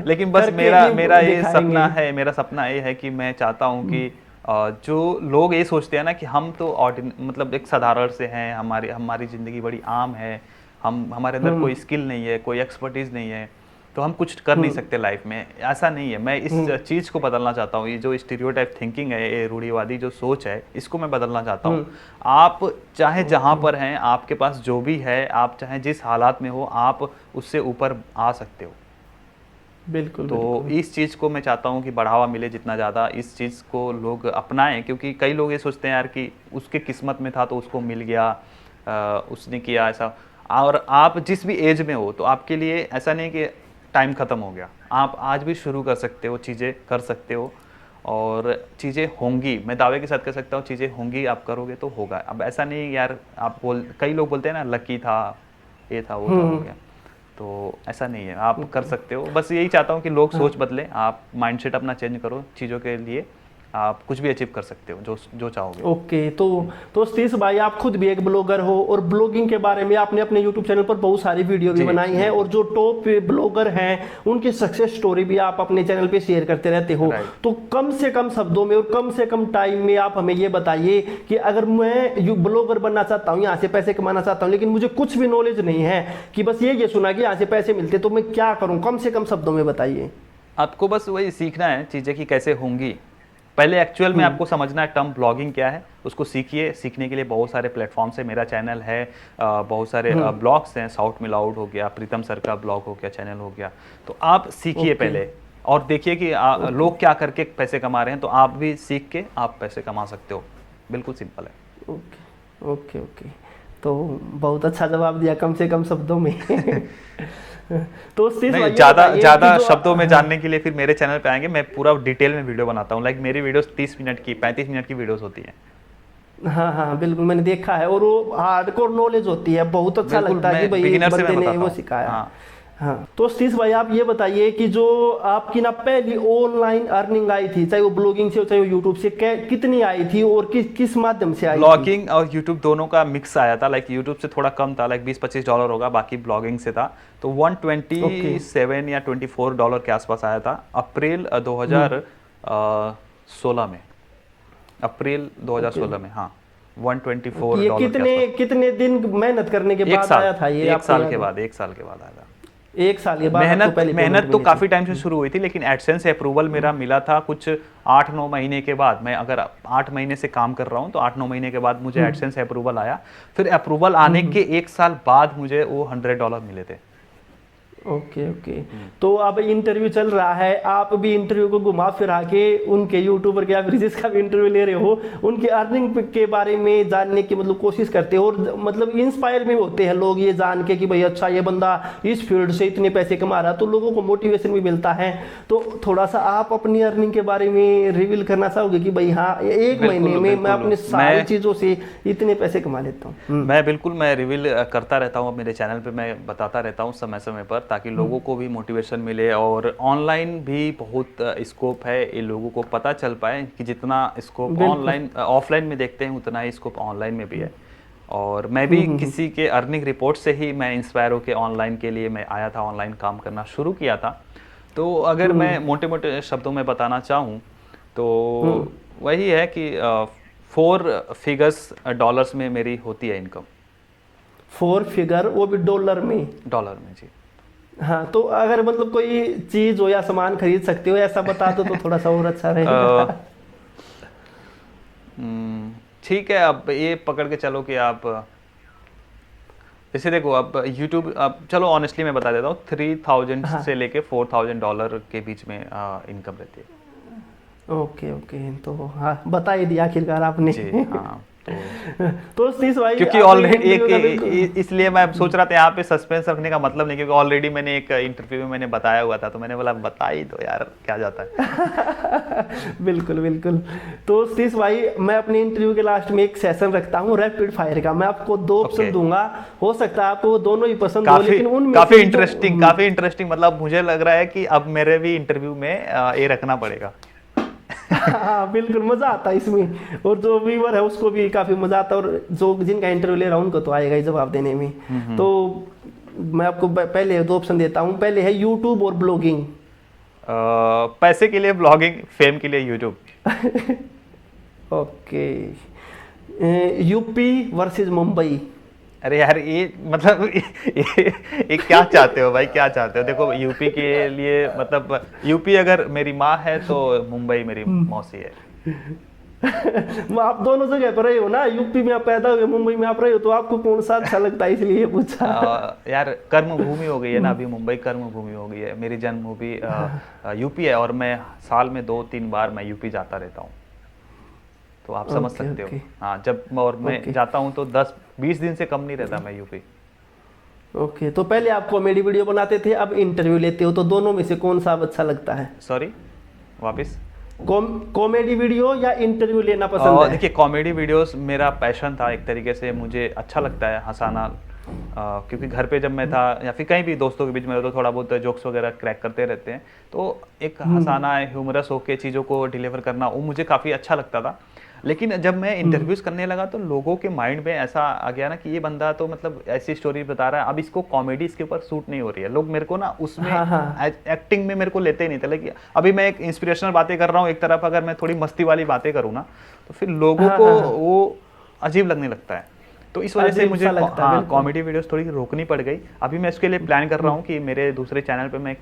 लेकिन बस मेरा ये सपना है, मेरा सपना ये है कि मैं चाहता हूँ कि जो लोग ये सोचते हैं ना कि हम तो मतलब एक साधारण से हैं, हमारी हमारी ज़िंदगी बड़ी आम है, हमारे अंदर कोई स्किल नहीं है, कोई एक्सपर्टीज़ नहीं है, तो हम कुछ कर नहीं सकते लाइफ में। ऐसा नहीं है। मैं इस चीज़ को बदलना चाहता हूँ। ये जो स्टीरियोटाइप थिंकिंग है, ये रूढ़िवादी जो सोच है, इसको मैं बदलना चाहता हूँ। आप चाहे जहाँ पर हैं, आपके पास जो भी है, आप चाहे जिस हालात में हो, आप उससे ऊपर आ सकते हो। बिल्कुल। तो इस चीज़ को मैं चाहता हूँ कि बढ़ावा मिले जितना ज़्यादा, इस चीज़ को लोग अपनाएं, क्योंकि कई लोग ये सोचते हैं यार कि उसके किस्मत में था तो उसको मिल गया, उसने किया ऐसा। और आप जिस भी एज में हो, तो आपके लिए ऐसा नहीं कि टाइम ख़त्म हो गया। आप आज भी शुरू कर सकते हो, चीज़ें कर सकते हो, और चीज़ें होंगी। मैं दावे के साथ कह सकता हूँ, चीज़ें होंगी, आप करोगे तो होगा। अब ऐसा नहीं यार, कई लोग बोलते हैं ना, लकी था, ये था, वो था, हो गया। तो ऐसा नहीं है, आप कर सकते हो। बस यही चाहता हूँ कि लोग सोच बदलें, आप माइंडसेट अपना चेंज करो चीज़ों के लिए, आप कुछ भी अचीव कर सकते हो जो चाहोगे। ओके। तो सतीश भाई, आप खुद भी एक ब्लॉगर हो, और ब्लॉगिंग के बारे में आपने अपने यूट्यूब चैनल पर बहुत सारी वीडियो भी बनाई हैं, और जो टॉप ब्लॉगर हैं उनकी सक्सेस स्टोरी भी आप अपने चैनल पे शेयर करते रहते हो। तो कम से कम शब्दों में और कम से कम टाइम में आप हमें ये बताइए कि अगर मैं ब्लॉगर बनना चाहता हूँ, यहाँ से पैसे कमाना चाहता हूँ, लेकिन मुझे कुछ भी नॉलेज नहीं है, कि बस ये सुना कि यहाँ से पैसे मिलते, तो मैं क्या करूँ? कम से कम शब्दों में बताइए। आपको बस वही सीखना है चीज़ें कि कैसे होंगी। पहले एक्चुअल में आपको समझना है टर्म ब्लॉगिंग क्या है, उसको सीखिए। सीखने के लिए बहुत सारे प्लेटफॉर्म्स है, मेरा चैनल है, बहुत सारे ब्लॉग्स हैं, साउथ मिल आउट हो गया, प्रीतम सर का ब्लॉग हो गया, चैनल हो गया। तो आप सीखिए पहले, और देखिए कि लोग क्या करके पैसे कमा रहे हैं, तो आप भी सीख के आप पैसे कमा सकते हो। बिल्कुल सिंपल है। Okay okay okay. तो बहुत अच्छा जवाब दिया, कम से कम शब्दों में। तो ज़्यादा शब्दों में जानने के लिए फिर मेरे चैनल पे आएंगे, मैं पूरा डिटेल में वीडियो बनाता हूँ। लाइक मेरी वीडियोस 30 मिनट की, 35 मिनट की वीडियोस होती हैं। हाँ हाँ बिल्कुल, मैंने देखा है, और वो हार्डकोर नॉलेज होती है। बहुत अच्छा लगता है कि भाई बंदे ने वो सिखाया। हाँ। तो सतीश भाई, आप ये बताइए कि जो आपकी ना पहली ऑनलाइन अर्निंग आई थी, चाहे वो ब्लॉगिंग से हो चाहे वो यूट्यूब से, कितनी आई थी और किस माध्यम से आई थी? ब्लॉगिंग और यूट्यूब दोनों का मिक्स आया था। लाइक यूट्यूब से थोड़ा कम था, लाइक $20-25 होगा, बाकी ब्लॉगिंग से था। तो 127 या $24 के आसपास आया था, अप्रैल 2016 में। अप्रैल 2016 में, हाँ, $124। कितने दिन मेहनत करने के बाद आया था ये? एक साल के बाद आया था। एक साल के बाद मेहनत तो काफी टाइम से शुरू हुई थी, लेकिन एडसेंस अप्रूवल मेरा मिला था कुछ 8-9 महीने के बाद। मैं अगर 8 महीने से काम कर रहा हूँ, तो 8-9 महीने के बाद मुझे एडसेंस अप्रूवल आया। फिर अप्रूवल आने के 1 साल बाद मुझे वो $100 मिले थे। Okay okay. तो अब इंटरव्यू चल रहा है, आप भी इंटरव्यू को घुमा फिरा के उनके यूट्यूबर के, आप जिसका भी इंटरव्यू ले रहे हो, उनकी अर्निंग के बारे में जानने की मतलब कोशिश करते हो, और मतलब इंस्पायर भी होते हैं लोग ये जान के कि भाई अच्छा, ये बंदा इस फील्ड से इतने पैसे कमा रहा, तो लोगों को मोटिवेशन भी मिलता है। तो थोड़ा सा आप अपनी अर्निंग के बारे में रिवील करना चाहोगे कि भाई हाँ, एक महीने में मैं अपने सारी चीज़ों से इतने पैसे कमा लेता हूँ? मैं रिवील करता रहता हूँ मेरे चैनल पे, मैं बताता रहता हूँ समय समय पर, ताकि लोगों को भी मोटिवेशन मिले। और ऑनलाइन भी बहुत स्कोप है, ये लोगों को पता चल पाए कि जितना स्कोप ऑनलाइन ऑफलाइन में देखते हैं, उतना ही स्कोप ऑनलाइन में भी है। और मैं भी किसी के अर्निंग रिपोर्ट से ही मैं इंस्पायर होकर ऑनलाइन के लिए मैं आया था, ऑनलाइन काम करना शुरू किया था। तो अगर मैं मोटे मोटे शब्दों में बताना चाहूँ, तो वही है कि 4 फिगर्स डॉलर्स में मेरी होती है इनकम। 4 फिगर, वो भी डॉलर में? डॉलर में, जी। हाँ, तो अगर मतलब कोई चीज हो या सामान खरीद सकते हो, ऐसा बता दो तो थोड़ा सा और अच्छा रहेगा। ठीक है, अब ये पकड़ के चलो कि आप जैसे देखो, अब YouTube, अब चलो ऑनेस्टली मैं बता देता हूँ, 3000 से लेके $4000 के बीच में इनकम रहती है। Okay okay. तो हाँ, बता ही दिया आखिरकार आपने। जी हाँ। तो सतीश भाई, क्योंकि ऑलरेडी इसलिए मैं सोच रहा था यहाँ पे सस्पेंस रखने का मतलब नहीं, क्योंकि ऑलरेडी मैंने एक इंटरव्यू में मैंने बताया हुआ था, तो मैंने बोला बता ही दो यार, क्या जाता है। बिल्कुल बिल्कुल। तो सतीश भाई, मैं अपने इंटरव्यू के लास्ट में एक सेशन रखता हूँ रैपिड फायर का। मैं आपको 2 ऑप्शन दूंगा, हो सकता है आपको दोनों ही पसंद हो, लेकिन उनमें काफी इंटरेस्टिंग, मतलब मुझे लग रहा है कि अब मेरे भी इंटरव्यू में ये रखना पड़ेगा। हाँ बिल्कुल, मजा आता है इसमें, और जो व्यूअर है उसको भी काफी मजा आता है, और जो जिनका इंटरव्यू ले रहा हूँ उनको तो आएगा ही जवाब देने में। तो मैं आपको पहले 2 ऑप्शन देता हूँ। पहले है यूट्यूब और ब्लॉगिंग। पैसे के लिए ब्लॉगिंग, फेम के लिए YouTube. Okay. UP versus Mumbai. अरे यार ये मतलब ये क्या चाहते हो भाई, क्या चाहते हो? देखो यूपी के लिए मतलब यूपी अगर मेरी माँ है तो मुंबई मेरी मौसी है। वो आप दोनों जगह पर रहे हो ना, यूपी में आप पैदा हुए, मुंबई में आप रहे हो, तो आपको कौन सा अच्छा लगता है इसलिए पूछा। यार कर्म भूमि हो गई है ना, अभी मुंबई कर्म भूमि हो गई है। मेरी जन्मभूमि यूपी है और मैं साल में 2-3 बार मैं यूपी जाता रहता हूँ, तो आप समझ ओके सकते हो। ओके हाँ, जब और मैं ओके जाता हूँ तो 10-20 दिन से कम नहीं रहता मैं यूपी। ओके। तो पहले आप कॉमेडी वीडियो बनाते थे, अब इंटरव्यू लेते हो, तो दोनों में से कौन सा अब अच्छा लगता है? सॉरी, वापस। कॉमेडी वीडियो या इंटरव्यू लेना पसंद है? देखिए कॉमेडी वीडियोस मेरा पैशन था एक तरीके से, मुझे अच्छा लगता है हंसाना। क्योंकि घर पे जब मैं था या फिर कहीं भी दोस्तों के बीच में, तो थोड़ा बहुत जोक्स वगैरह क्रैक करते रहते हैं, तो एक हंसाना ह्यूमरस होके चीज़ों को डिलीवर करना वो मुझे काफ़ी अच्छा लगता था। लेकिन जब मैं इंटरव्यूज करने लगा तो लोगों के माइंड में ऐसा आ गया ना कि ये बंदा तो मतलब ऐसी स्टोरी बता रहा है, अब इसको कॉमेडी इसके ऊपर सूट नहीं हो रही है। लोग मेरे को ना उसमें हाँ हाँ एक्टिंग में मेरे को लेते ही नहीं थे। लेकिन अभी मैं एक इंस्पिरेशनल बातें कर रहा हूँ एक तरफ, अगर मैं थोड़ी मस्ती वाली बातें करूँ ना तो फिर लोगों हाँ को हाँ हाँ, वो अजीब लगने लगता है। तो इस वजह से अजीब मुझे सा लगता है, हाँ बिल्कुल। कॉमेडी वीडियोस थोड़ी रोकनी पड़ गई। अभी मैं इसके लिए प्लान कर रहा हूँ कि मेरे दूसरे चैनल पे मैं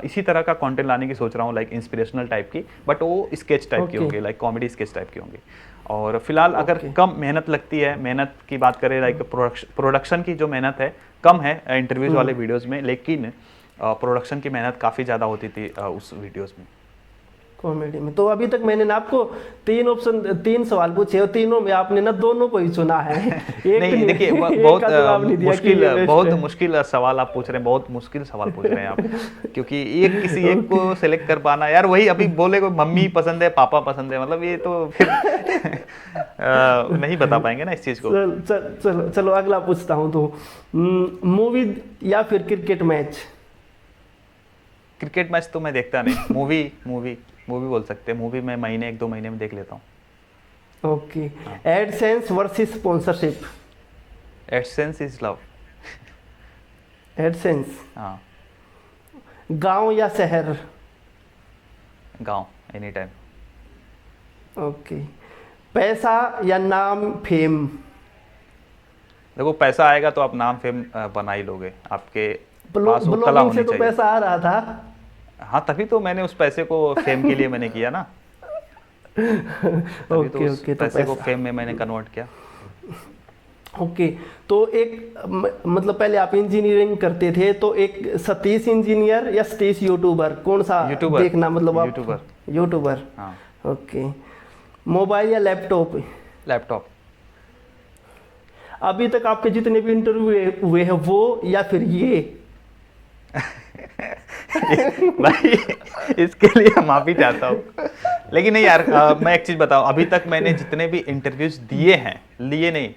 इसी तरह का कंटेंट लाने की सोच रहा हूँ, लाइक इंस्पिरेशनल टाइप की, बट वो स्केच टाइप की ओके होंगी, लाइक कॉमेडी स्केच टाइप की होंगी। और फिलहाल अगर ओके कम मेहनत लगती है, मेहनत की बात करें लाइक प्रोडक्शन की जो मेहनत है कम है इंटरव्यूज वाले वीडियोस में, लेकिन प्रोडक्शन की मेहनत काफ़ी ज़्यादा होती थी उस वीडियोस में। कॉमेडी में। तो अभी तक मैंने ना आपको 3 सवाल पूछे और तीनों में आपने ना दोनों को ही चुना है। एक नहीं देखिए एक बहुत का जवाब नहीं दिया कि ये बेस्ट बहुत है। मुश्किल सवाल आप पूछ रहे हैं, बहुत मुश्किल सवाल पूछ रहे हैं आप। क्योंकि एक किसी एक को सेलेक्ट कर पाना यार, वही अभी बोले को मम्मी पसंद है पापा पसंद है, मतलब ये तो फिर नहीं बता पाएंगे ना इस चीज़ को। चलो अगला पूछता हूँ। तो मूवी या फिर क्रिकेट मैच? क्रिकेट मैच तो मैं देखता नहीं, मूवी मूवी मूवी बोल सकते हैं। मूवी मैं महीने 1-2 महीने में देख लेता हूँ। Okay. AdSense versus sponsorship? AdSense is love. AdSense. हाँ, गांव या शहर? गाँव एनी टाइम। ओके। पैसा या नाम फेम? देखो पैसा आएगा तो आप नाम फेम बना ही लोगे, आपके पास वो कला ब्लॉगिंग होनी से तो चाहिए। पैसा आ रहा था। हाँ तभी तो मैंने उस पैसे को फेम के लिए मैंने किया ना, तभी तो ओके उस ओके। तो पैसे को पैसा। फेम में मैंने कन्वर्ट किया। ओके। तो एक मतलब पहले आप इंजीनियरिंग करते थे, तो एक सतीश इंजीनियर या सतीश यूट्यूबर, कौन सा यूट्यूबर। देखना मतलब आप? यूट्यूबर। यूट्यूबर। हाँ। ओके। मोबाइल या लैपटॉप? लैपटॉप। अभी तक आपके जितने भी इंटरव्यू हुए हैं वो या फिर ये? भाई इसके लिए माफी चाहता हूँ, लेकिन नहीं यार मैं एक चीज बताऊं, अभी तक मैंने जितने भी इंटरव्यूज दिए हैं, लिए नहीं,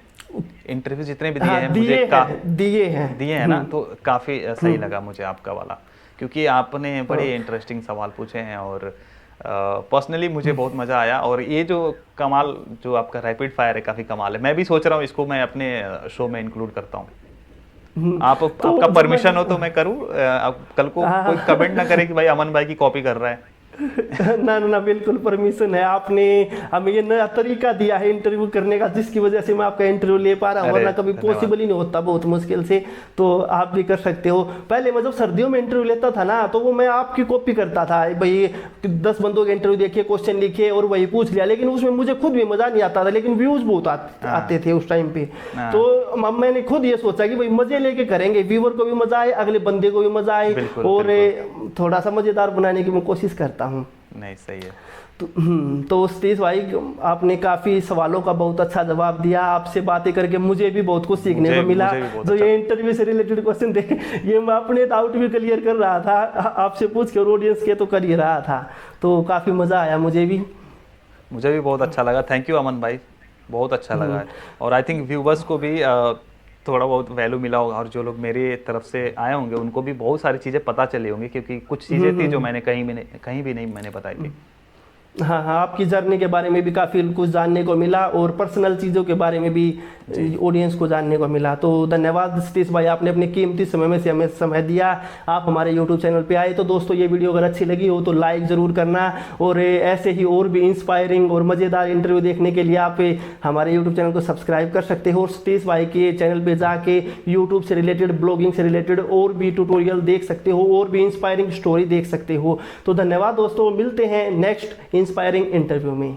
इंटरव्यूज जितने भी दिए हाँ, हैं मुझे दिए हैं ना, तो काफी सही लगा मुझे आपका वाला, क्योंकि आपने बड़े इंटरेस्टिंग सवाल पूछे हैं और पर्सनली मुझे बहुत मजा आया। और ये जो कमाल जो आपका रैपिड फायर है काफी कमाल है, मैं भी सोच रहा हूँ इसको मैं अपने शो में इंक्लूड करता हूँ। तो आपका परमिशन हो तो मैं करूँ? आप कल को कोई कमेंट ना करे कि भाई अमन भाई की कॉपी कर रहा है। ना ना ना, बिल्कुल परमिशन है। आपने हमें ये नया तरीका दिया है इंटरव्यू करने का, जिसकी वजह से मैं आपका इंटरव्यू ले पा रहा हूँ, वरना कभी पॉसिबल ही नहीं होता, बहुत मुश्किल से। तो आप भी कर सकते हो। पहले मैं जब सर्दियों में इंटरव्यू लेता था ना, तो वो मैं आपकी कॉपी करता था, भाई 10 बंदों के इंटरव्यू देखे, क्वेश्चन लिखे और वही पूछ लिया, लेकिन उसमें मुझे खुद भी मजा नहीं आता था, लेकिन व्यूज बहुत आते थे उस टाइम पे। तो अब मैंने खुद ये सोचा कि भाई मजे लेके करेंगे, व्यूअर को भी मजा आए, अगले बंदे को भी मजा आए, और थोड़ा सा मजेदार बनाने की मैं कोशिश करता हूँ। नहीं सही है। तो सतीश भाई, आपने काफी सवालों का बहुत अच्छा जवाब दिया। आपसे बातें करके मुझे भी बहुत कुछ सीखने को मिला। जो ये इंटरव्यू से रिलेटेड क्वेश्चन थे, ये मैं अपने डाउट भी क्लियर कर रहा था, आपसे पूछ के, और ऑडियंस के तो कर ही रहा था। तो काफी मजा आया मुझे भी बहुत अच्छा लगा। थैंक यू अमन भाई, बहुत अच्छा लगा है। और आई थिंक व्यूवर्स को भी थोड़ा बहुत वैल्यू मिला होगा, और जो लोग मेरी तरफ से आए होंगे उनको भी बहुत सारी चीज़ें पता चली होंगी, क्योंकि कुछ चीज़ें थी जो मैंने कहीं भी नहीं मैंने बताई थी। हाँ हाँ, आपकी जर्नी के बारे में भी काफ़ी कुछ जानने को मिला और पर्सनल चीज़ों के बारे में भी ऑडियंस को जानने को मिला। तो धन्यवाद सतीश भाई, आपने अपने कीमती समय में से हमें समय दिया, आप हमारे यूट्यूब चैनल पे आए। तो दोस्तों, ये वीडियो अगर अच्छी लगी हो तो लाइक ज़रूर करना, और ऐसे ही और भी इंस्पायरिंग और मज़ेदार इंटरव्यू देखने के लिए आप हमारे यूट्यूब चैनल को सब्सक्राइब कर सकते हो और सतीश भाई के चैनल पर जाके यूट्यूब से रिलेटेड, ब्लॉगिंग से रिलेटेड और भी ट्यूटोरियल देख सकते हो और भी इंस्पायरिंग स्टोरी देख सकते हो। तो धन्यवाद दोस्तों, मिलते हैं नेक्स्ट इंस्पायरिंग इंटरव्यू में।